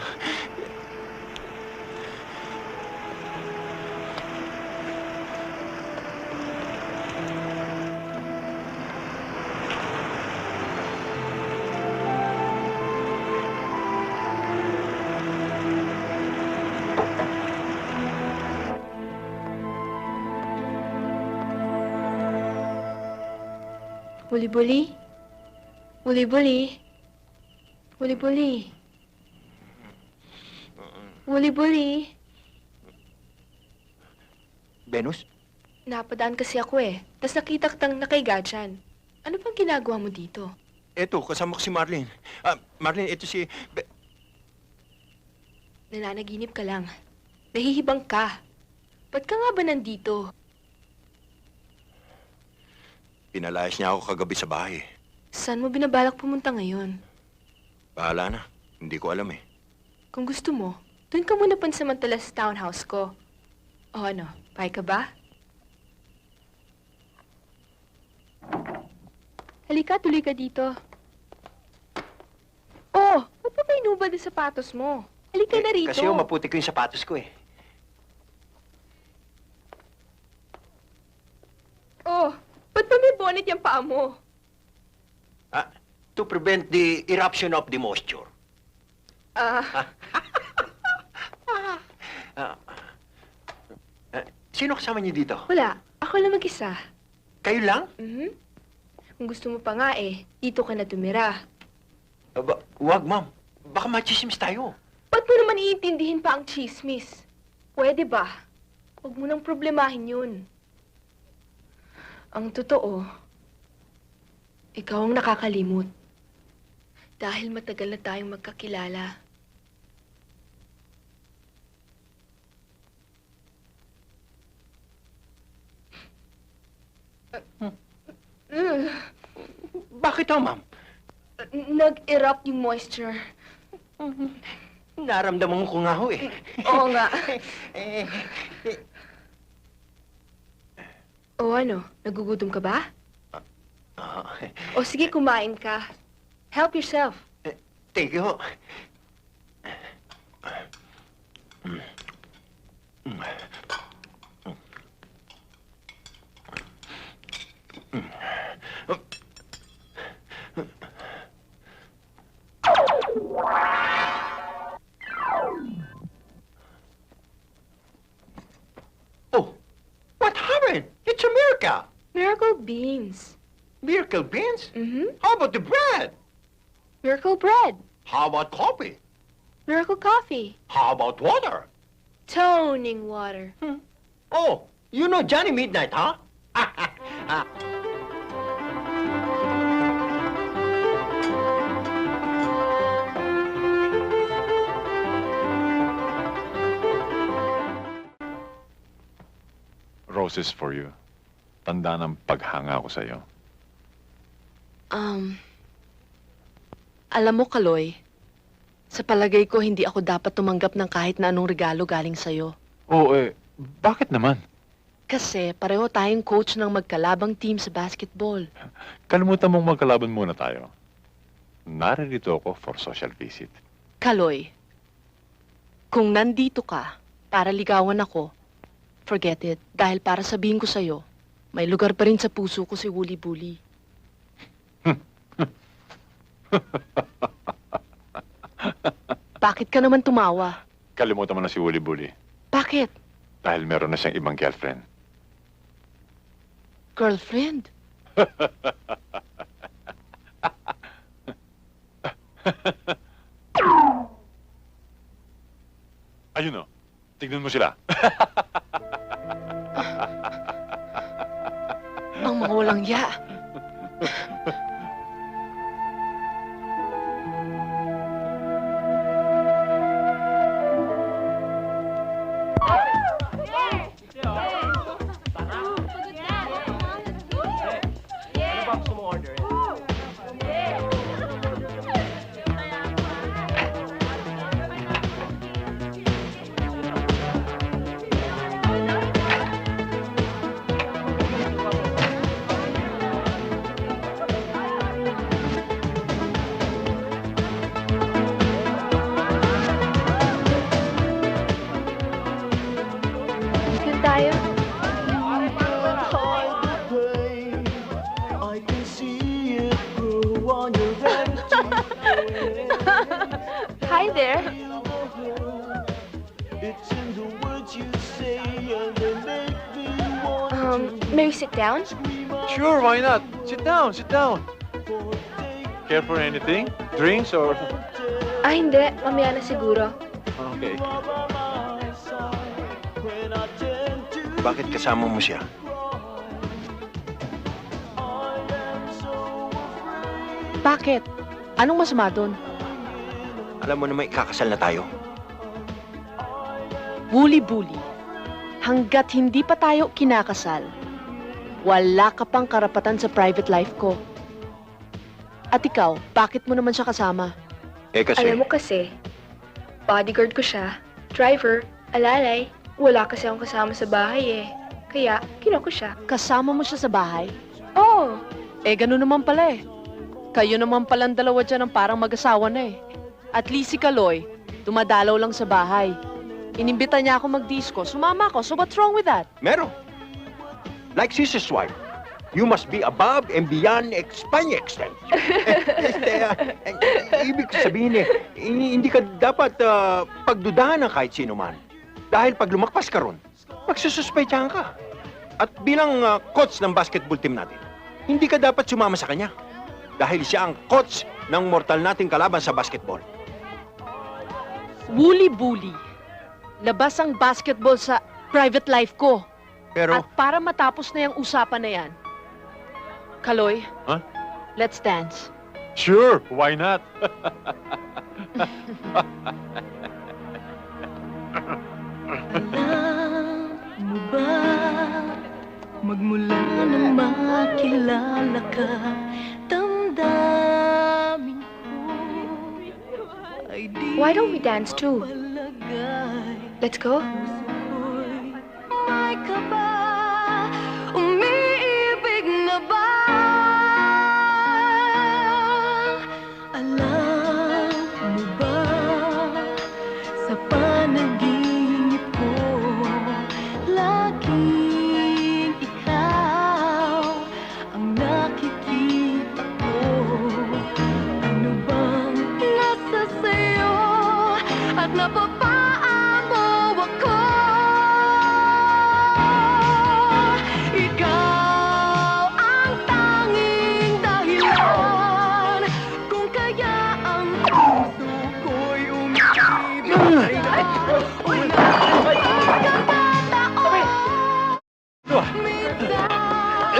Buli-buli? Buli-buli? Buli-buli? Buli-buli? Venus? Napadaan kasi ako eh. Tapos nakita kitang nakaiga dyan. Ano bang ginagawa mo dito? Eto, kasama ko si Marlene. Marlene, ito si... Nananaginip ka lang. Nahihibang ka. Ba't ka nga ba nandito? Pinalayas niya ako kagabi sa bahay. Saan mo binabalak pumunta ngayon? Bahala na. Hindi ko alam eh. Kung gusto mo, doon ka muna pansamantala sa townhouse ko. O ano, pay ka ba? Halika, tuloy ka dito. Oh, ba't pa may nubad sa sapatos mo? Halika na rito. Kasi maputi ko yung sapatos ko eh. Oh, ba't pa may bonnet yung paa mo? To prevent the eruption of the moisture. Sino kasama niyo dito? Wala, ako lang mag-isa. Kayo lang? Kung gusto mo pa nga eh, dito ka na tumira. Wag, ma'am. Baka machismis tayo. Ba't mo naman iintindihin pa ang chismis? Pwede ba? Huwag mo nang problemahin yun. Ang totoo, ikaw ang nakakalimot. Dahil matagal na tayong magkakilala. Bakit ho, ma'am? Nag-erupt yung moisture. Naramdaman ko nga ho eh. Oo nga. O ano, nagugutom ka ba? O sige, kumain ka. Help yourself. Thank you ho. Oh, what happened? It's a miracle. Miracle beans. Miracle beans? Mm-hmm. How about the bread? Miracle bread. How about coffee? Miracle coffee. How about water? Toning water. Oh, you know Johnny Midnight, huh? Roses for you. Tanda ng paghanga ko sa'yo. Alam mo, Kaloy, sa palagay ko, hindi ako dapat tumanggap ng kahit na anong regalo galing sa'yo. Oo, bakit naman? Kasi pareho tayong coach ng magkalabang team sa basketball. Kalimutan mong magkalaban muna tayo. Naririto ako for social visit. Kaloy, kung nandito ka para ligawan ako, forget it. Dahil para sabihin ko sa'yo, may lugar pa rin sa puso ko si Wooly Bully. Bakit ka naman tumawa? Kalimutan mo na si Wooly Bully. Bakit? Dahil meron na siyang ibang girlfriend. Girlfriend? Ayun o. Tignan mo sila. Ang mga walang ya. Hi there. May we sit down? Sure, why not? Sit down, sit down. Care for anything? Drinks or... Hindi. Mamaya na siguro. Okay. Bakit kasama mo siya? Bakit? Anong masama doon? Alam mo naman ikakasal na tayo. Buli-buli. Hanggat hindi pa tayo kinakasal, wala ka pang karapatan sa private life ko. At ikaw, bakit mo naman siya kasama? Kasi... Alam mo kasi, bodyguard ko siya, driver, alalay. Wala kasi akong kasama sa bahay eh. Kaya, kinuha ko siya. Kasama mo siya sa bahay? Oo. Ganun naman pala eh. Kayo naman palang dalawa dyan ang parang mag-asawa na eh. At least si Kaloy, dumadalaw lang sa bahay. Inimbita niya ako mag-disco, sumama ako, so what's wrong with that? Meron. Like sister's wife. You must be above and beyond Espanya extent. Ibig sabihin hindi ka dapat pagdudahan ng kahit sino man. Dahil pag lumakpas ka ron, magsususpetyahan ka. At bilang coach ng basketball team natin, hindi ka dapat sumama sa kanya. Dahil siya ang coach ng mortal nating kalaban sa basketball. Buli-buli. Labas ang basketball sa private life ko. Pero... At para matapos na yung usapan na yan, Kaloy, Huh? let's dance. Sure, why not? Alam mo ba, magmula nang makilala ka, damdamin ko ay di Why don't we dance too? Let's go. may ka ba, umiibig na ba? Alam mo ba, sa panaginip ko, laging ikaw ang nakikita ko. Ano bang nasa sayo at napapaamo ako? Ikaw ang tanging dahilan kung kaya ang puso ko'y umiibig.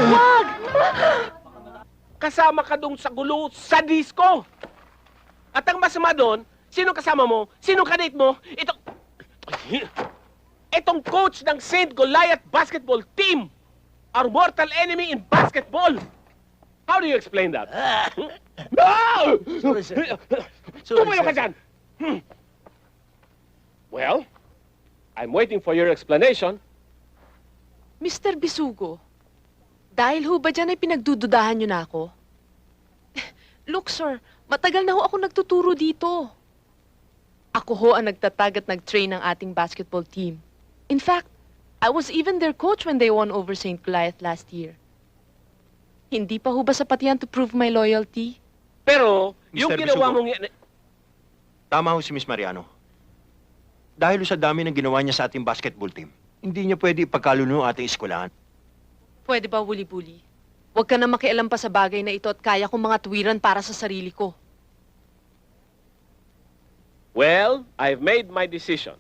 Wag! Kasama ka dong sa gulo sa disco. At ang masama doon, sino kasama mo? Sino kadate mo? Itong coach ng St. Goliath basketball team. Our mortal enemy in basketball. How do you explain that? No! Tumayo ka dyan! Well, I'm waiting for your explanation. Mr. Bisugo, dahil ho ba dyan ay pinagdududahan niyo na ako? Look, sir, matagal na ho ako nagtuturo dito. Ako ho ang nagtatag at nag-train ng ating basketball team. In fact, I was even their coach when they won over St. Goliath last year. Hindi pa ho ba sapat yan to prove my loyalty? Pero, yung Mr. ginawa Bisugo. mong yan... Tama ho si Miss Mariano. Dahil sa dami ng ginawa niya sa ating basketball team, hindi niya pwede ipagkaluno ang ating eskwelahan. Pwede ba, buli-buli? Huwag ka na makialam pa sa bagay na ito at kaya kong mga tuwiran para sa sarili ko. Well, I've made my decision.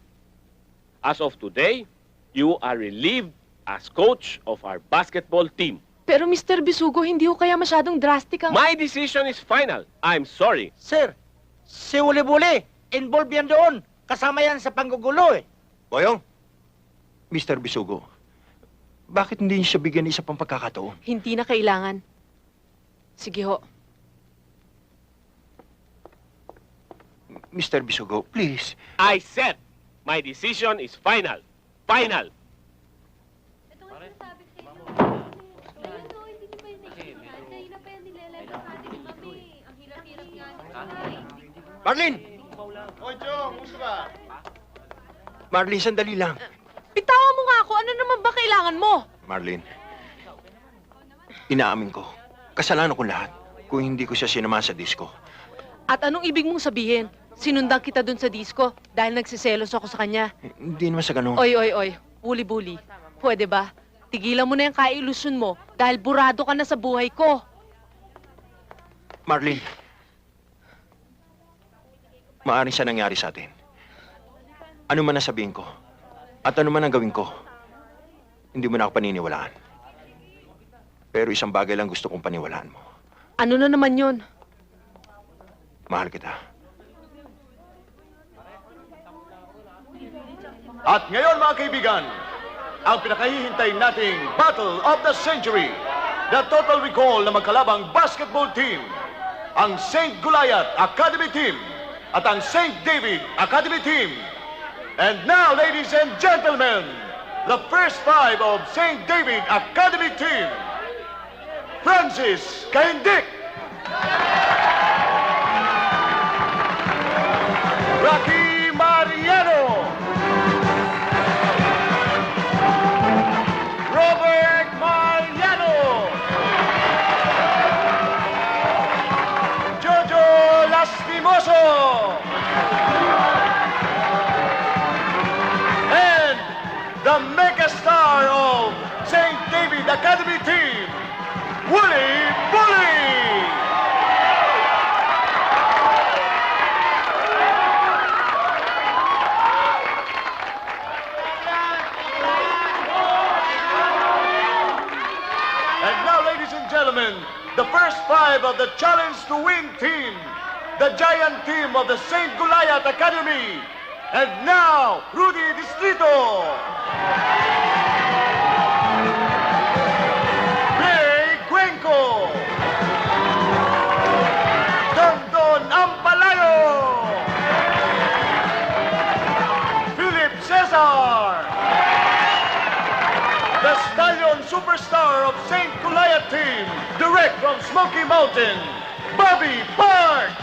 As of today, you are relieved as coach of our basketball team. Pero Mr. Bisugo, hindi ho kaya masyadong drastic ang... My decision is final. I'm sorry. Sir, si Uli-Buli, involved yan doon. Kasama yan sa panggugulo eh. Boyong, Mr. Bisugo, bakit hindi niyo siya bigyan ng isa pang pagkakataon? Hindi na kailangan. Sige ho. Mr. Bisugo, please. I said, my decision is final. Final. Marlene! Marlene, sandali lang. Bitawan mo nga ako. Ano naman ba kailangan mo? Marlene, inaamin ko, kasalanan ko lahat kung hindi ko siya sinamahan sa disco. At anong ibig mong sabihin? Sinundan kita dun sa disco dahil nagsiselos ako sa kanya. Hindi naman sa ganun. Oy. Buli-buli. Pwede ba? Tigilan mo na yung kailusyon mo dahil burado ka na sa buhay ko. Marlene, maaaring siya nangyari sa atin. Ano man ang sabihin ko, at ano man ang gawin ko, hindi mo na ako paniniwalaan. Pero isang bagay lang gusto kong paniwalaan mo. Ano na naman yun? Mahal kita. At ngayon mga kaibigan, ang pinakahihintay nating Battle of the Century, the Total Recall na magkalabang basketball team, ang St. Goliath Academy Team at ang St. David Academy Team. And now, ladies and gentlemen, the first five of St. David Academy Team. Francis Kaindik, Rocky Mariano, Robert Mariano, Jojo Lastimoso, and the megastar of St. David Academy Team, Wooly Bully! And now, ladies and gentlemen, the first five of the Challenge to Win team, the giant team of the St. Goliath Academy. And now, Rudy Distrito. Ray Cuenco. Dondon Ampalayo. Philip Cesar. The Stallion Superstar of St. Goliath Team, direct from Smoky Mountain, Bobby Parks!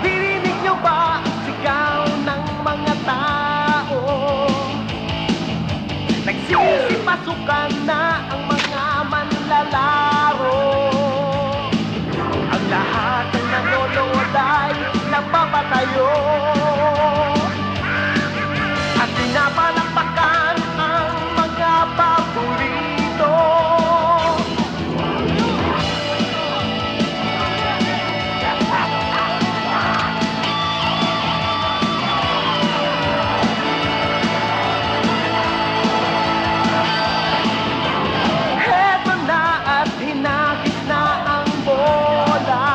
Dirinig niyo ba ang sigaw ng mga tao? Nagsisipasukan na ang mga manlalaro. Ang lahat ng nanonood ay napapatayo. At pinapalakpakan ang mga paborito. Heto na at hinagis na ang bola.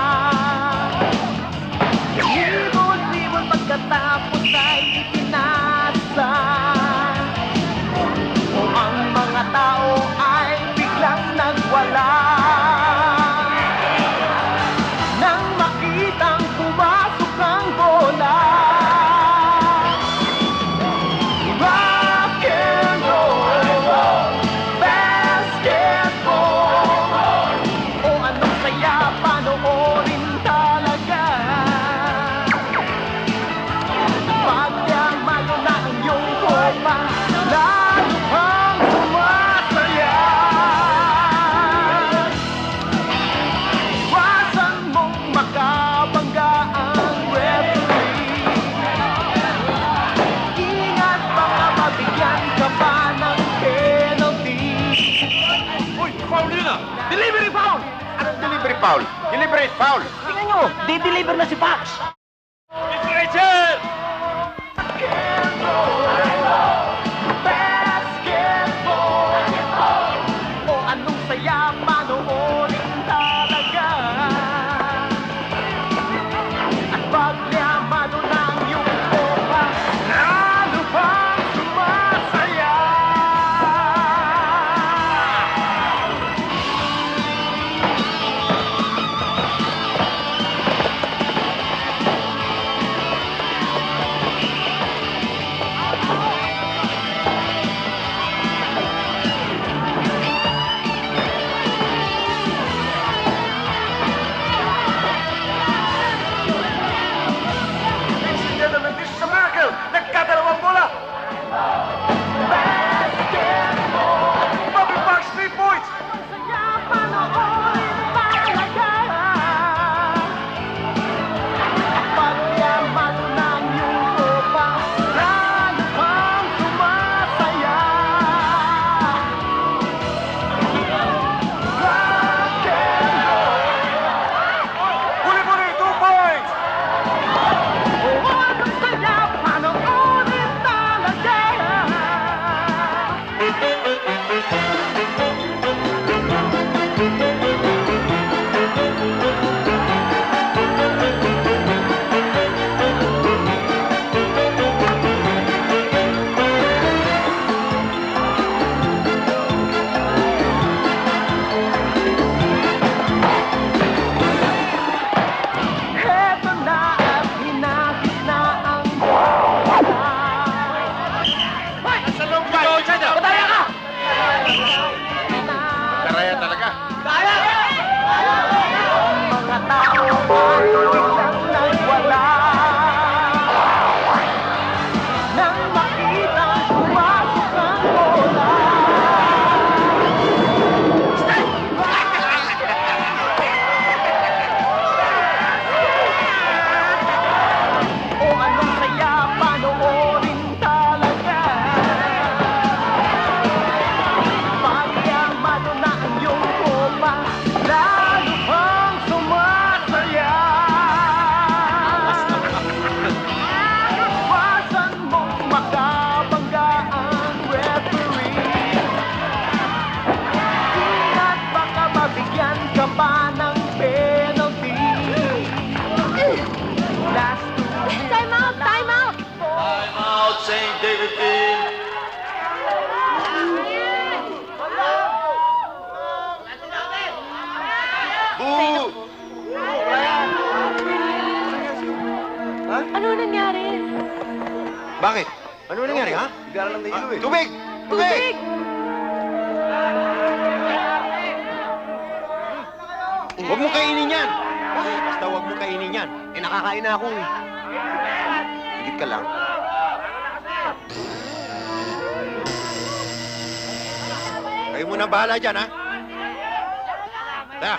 Libon-libon pagkatapos ay ipinasa. O ang mga tao ay biglang nagwala. Nang makitang pumasok ang bola. Rock and roll, basketball. O anong saya panoorin talaga. Pagdamalo na ang iyong forma, lalo kang sumasaya. Iwasan mong makabangga ang referee. Ingat baka mabigyan ka pa ng penalty. Uy, foul yun ah! Delivery foul! Anong delivery foul? Deliberate foul! Tingnan nyo, di-deliver na si Pax. Mr. Rachel! Basketball. O anong saya panoorin talaga. At paglyamano ng iyong kopa, lalo pang sumasaya. Ano nangyari? Bakit? Ano nangyari, ha? Bigara lang na ilo eh. Tubig! Tubig! Huwag mo kainin yan! Basta huwag mo kainin yan. Eh, nakakain na ako eh. Higit ka lang. Kayo muna bahala dyan, ha? Da!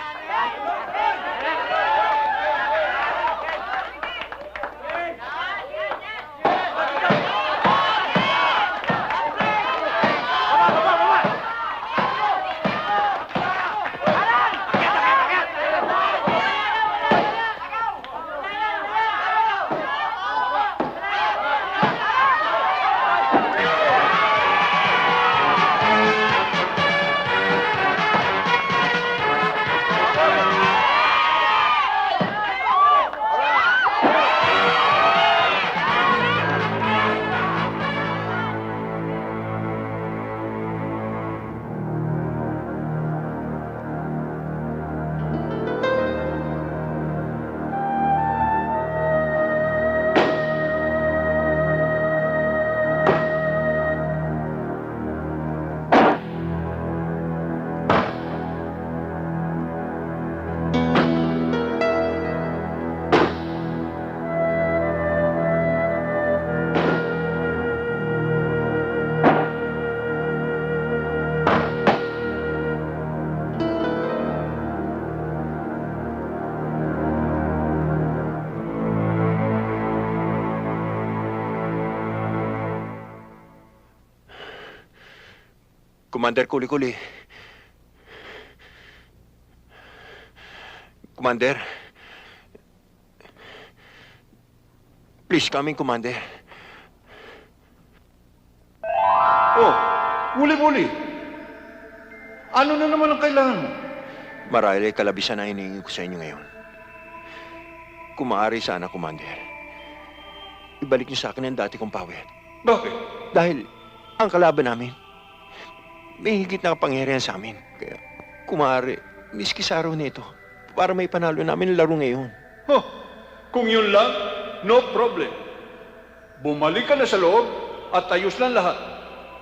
Commander Kuli-Kuli. Commander. Please, coming, Commander. Oh, Wuli-Wuli. Ano na naman ang kailangan mo? Marahil ay kalabisan na hinihingi ko sa inyo ngayon. Kung maaari sana, Commander, ibalik niyo sa akin ang dati kong pawid. Bakit? Dahil ang kalaban namin, may higit na kapangyarihan sa amin. Kaya, kung maaari, miski sa araw nito, para may panalo namin ang laro ngayon. Huh, kung yun lang, no problem. Bumalik ka na sa loob at ayos lang lahat.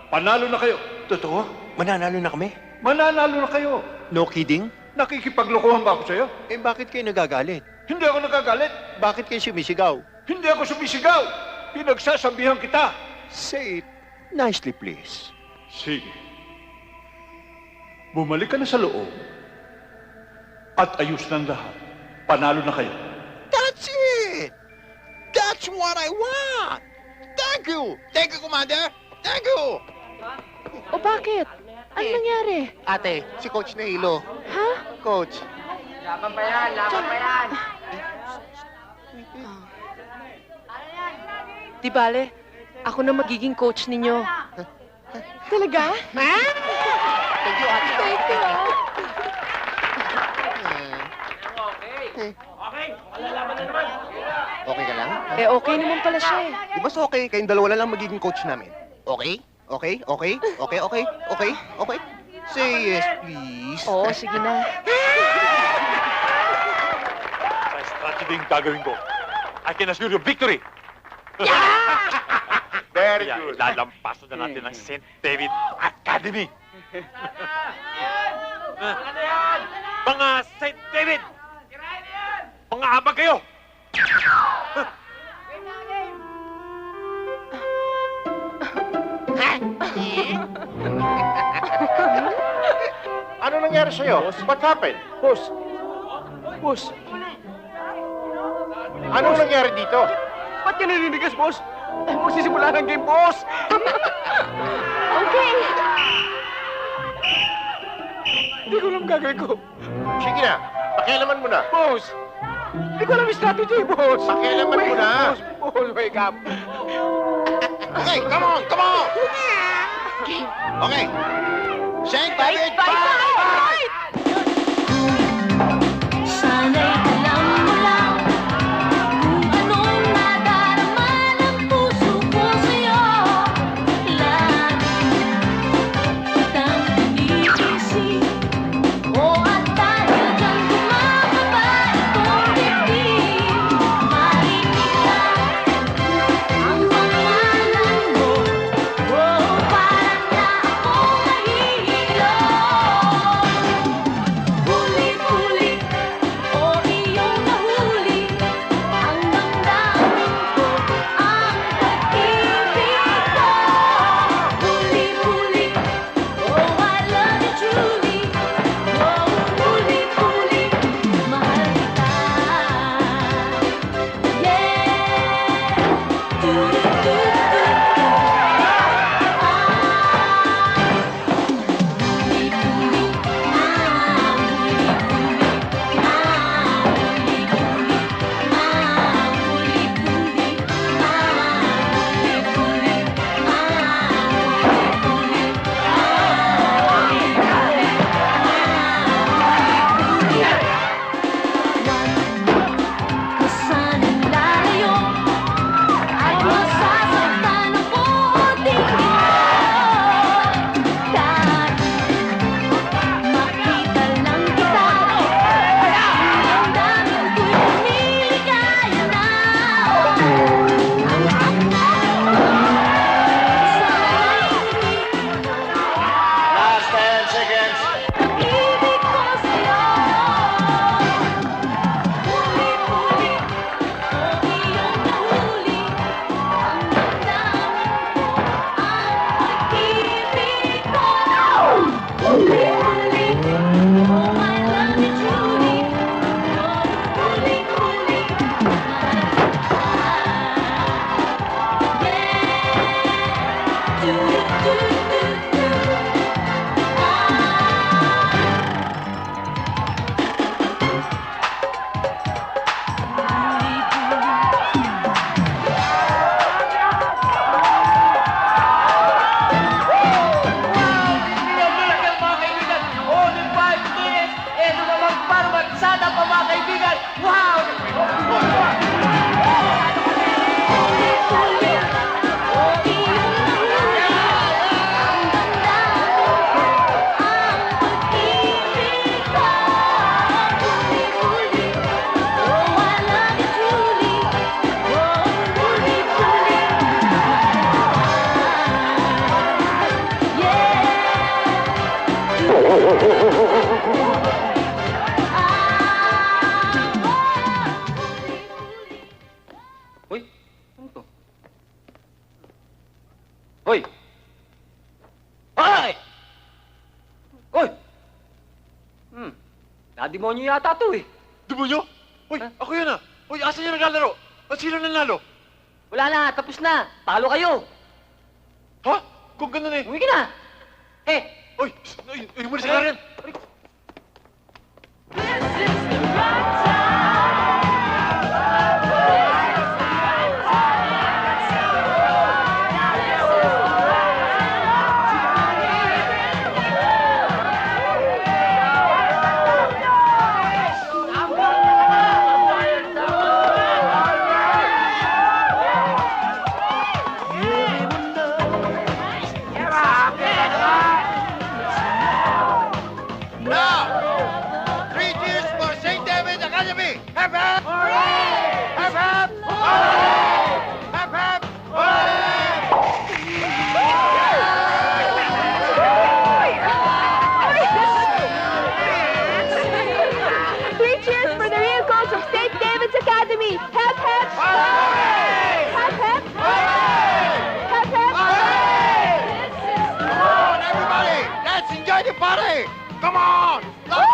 Panalo na kayo. Totoo? Mananalo na kami? Mananalo na kayo. No kidding? Nakikipaglokohan ba ako sa'yo? Eh, bakit kayo nagagalit? Hindi ako nagagalit. Bakit kayo sumisigaw? Hindi ako sumisigaw. Pinagsasabihan kita. Say it nicely, please. Sige. Bumalik ka na sa loob at ayos ng lahat. Panalo na kayo. That's it! That's what I want! Thank you! Thank you, Commander! Thank you! O bakit? Ano nangyari? Ate, si Coach Nahilo. Ha? Coach. Laban pa yan! Laban pa yan! Di bale, ako na magiging coach ninyo. Talaga? Ha? Thank you, ate. Thank you. Okay! Malalaban na naman! Okay ka lang? Eh, okay naman pala siya eh. Di ba so okay? Kayong dalawa na lang magiging coach namin. Okay? Okay? Okay? Okay? Okay? Okay? Okay? Say yes, please. Oo, sige na. Sa strategy yung gagawin ko, I can assure you victory! Very Kaya good. ilalampaso na natin ang St. David Academy. Mga St. David! Mga habag kayo! Ano nangyari sa'yo? What happened? Boss! Boss! Anong nangyari dito? Ba't ka naninigas, boss? Magsisimula ng game, boss! Okay. Hindi ko alam gagawin ko. Sige na, pakialaman mo na. Boss! Hindi ko alam yung strategy, boss! Pakialaman mo na. Boss, wake up! Okay, come on! Come on! Okay. St. David, fight! Sana'y alam mo lang kung anong nadarama ng puso ko sa'yo. Lagi kitang iniisip. O at dahil dyan demonyo yata to eh. Demonyo? Uy, ako yan ah. Uy, asan yung naglalaro? At sino nanalo? Wala na, tapos na. Talo kayo. Ha? Kung ganun eh. Uwi ka na. Eh, Uy, umalis ka na rin. Now, 3 cheers for St. David's Academy! Hep hep! Hooray! Hep hep! Hooray! Hep hep! Hooray! 3 cheers for the real coach of St. David's Academy! Hep hep! Hep hep! Hep hep! Come on, everybody! Let's enjoy the party! Come on! Let's go!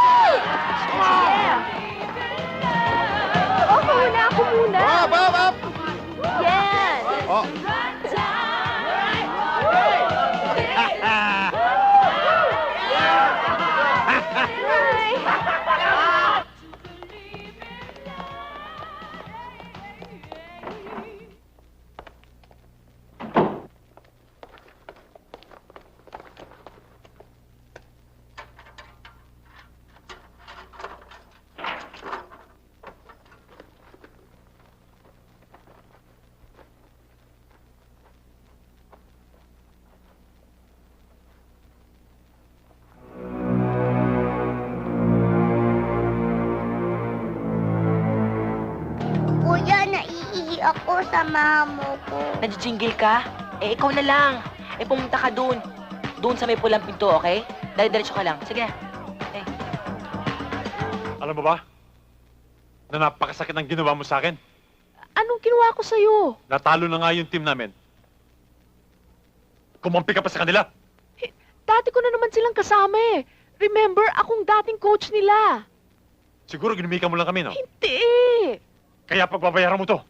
Come on! Ako muna! Up, up, up! Yes! Oh. Kuya, naiihi ako sa mamo ko. Nadjingle ka? Eh, ikaw na lang. Eh, pumunta ka doon. Doon sa may pulang pinto, okay? Diretso ka lang. Sige na. Alam mo ba? Na napakasakit ang ginawa mo sa akin. Anong ginawa ko sa'yo? Natalo na nga yung team namin. Kumampi ka pa sa kanila. Dati ko na naman silang kasama eh. Remember, akong dating coach nila. Siguro ginumika mo lang kami, no? Hindi. Kaya pagbabayaran mo to.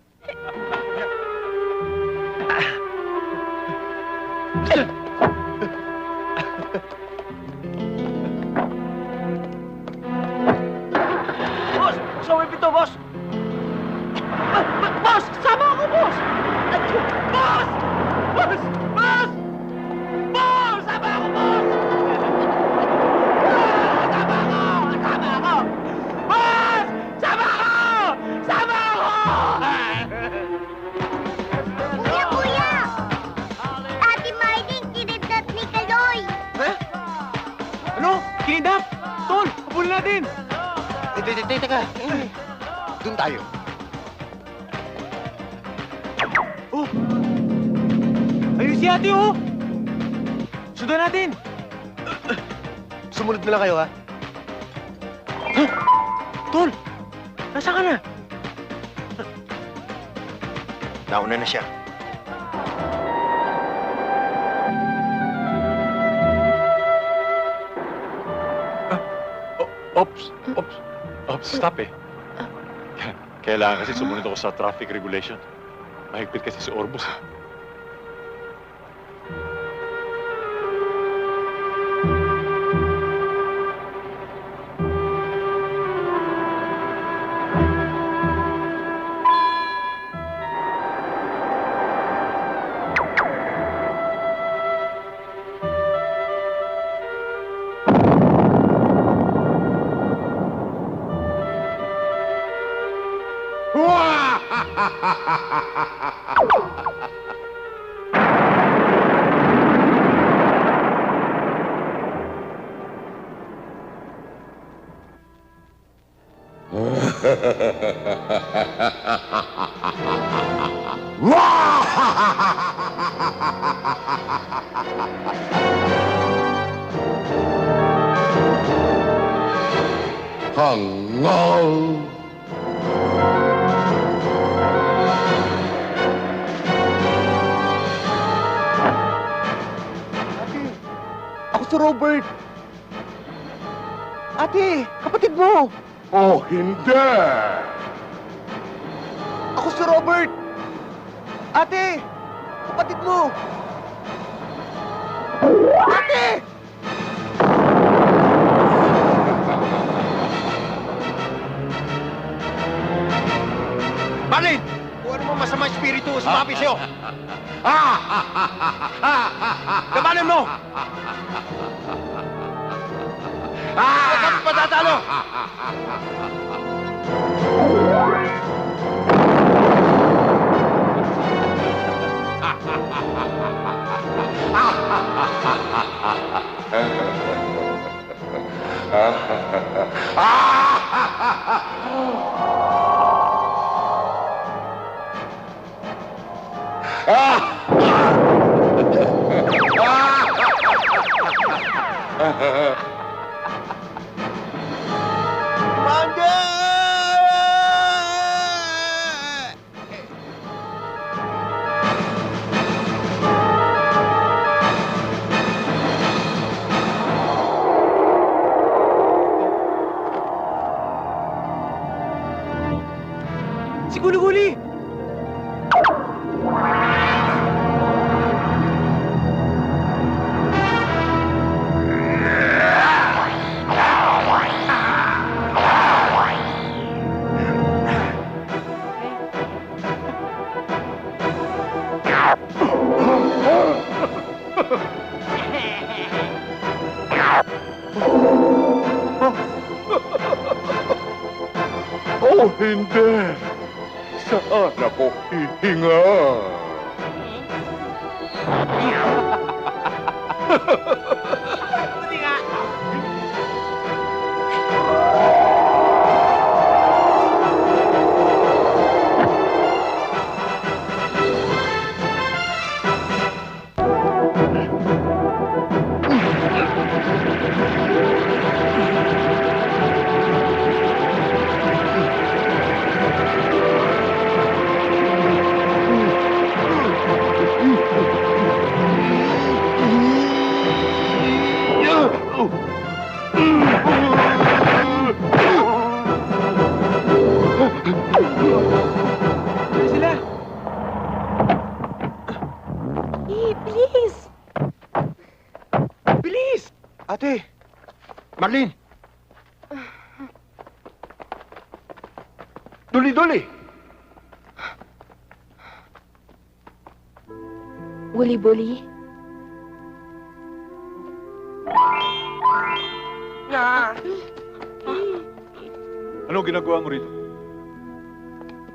boss! Buksan mo yung pinto, boss! Boss! Sama ako, boss! Boss! Boss! Boss! Boss! Sama ako, boss! Sama ako! Sama ako! Boss! Sama ako! Sama ako! Kuya, kuya! Ate Marlene, kinidnap ni Kaloy! Ano? Kinidnap? Tol, habulin natin! Teka. Doon tayo. Oh! Ayun si ate, oh! Sundan natin! Sumunod na lang kayo, ha? Tol! Nasaan ka na? Nauna na siya. Ops, stop eh. Kailangan kasi sumunod ako sa traffic regulation. Mahigpit kasi si Orbos. Hangal! Ako si Robert. Ate, kapatid kapatid mo. Oh, hindi! Ako si Robert. Ate, kapatid mo. Ate! Marlin! Kung ano mang masama espiritu sumabi sa'yo! Labanan mo! Huwag kang patatalo! Si Guli-Guli! Oh, hindi! Saan ako hihinga? Buti nga. Sila! Bilis! Bilis! Ate! Marlin! Duli-duli! Wuli-buli. Ano ginagawa mo rito?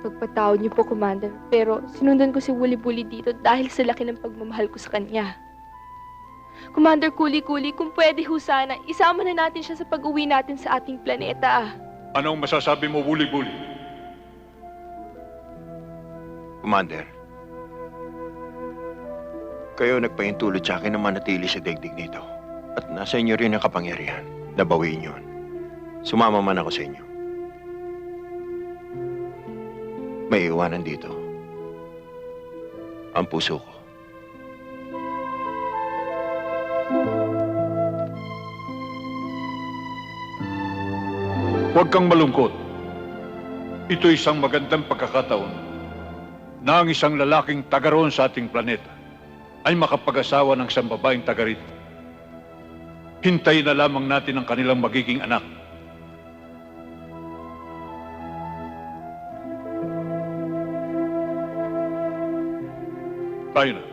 Pagpatawad niyo po, Commander. Pero sinundan ko si Wuli-buli dito dahil sa laki ng pagmamahal ko sa kanya. Commander Kuli-Kuli, kung pwede ho sana, isama na natin siya sa pag-uwi natin sa ating planeta. Anong masasabi mo, Wuli-Buli? Commander, kayo nagpahintulot sa akin na manatili sa daigdig nito. At nasa inyo rin ang kapangyarihan na bawiin yun. Sumama man ako sa inyo. May iwanan dito ang puso ko. Huwag kang malungkot. Ito isang magandang pagkakataon na ang isang lalaking taga roon sa ating planeta ay makapag-asawa ng isang babaeng taga rito. Hintayin na lamang natin ang kanilang magiging anak. Tayo na.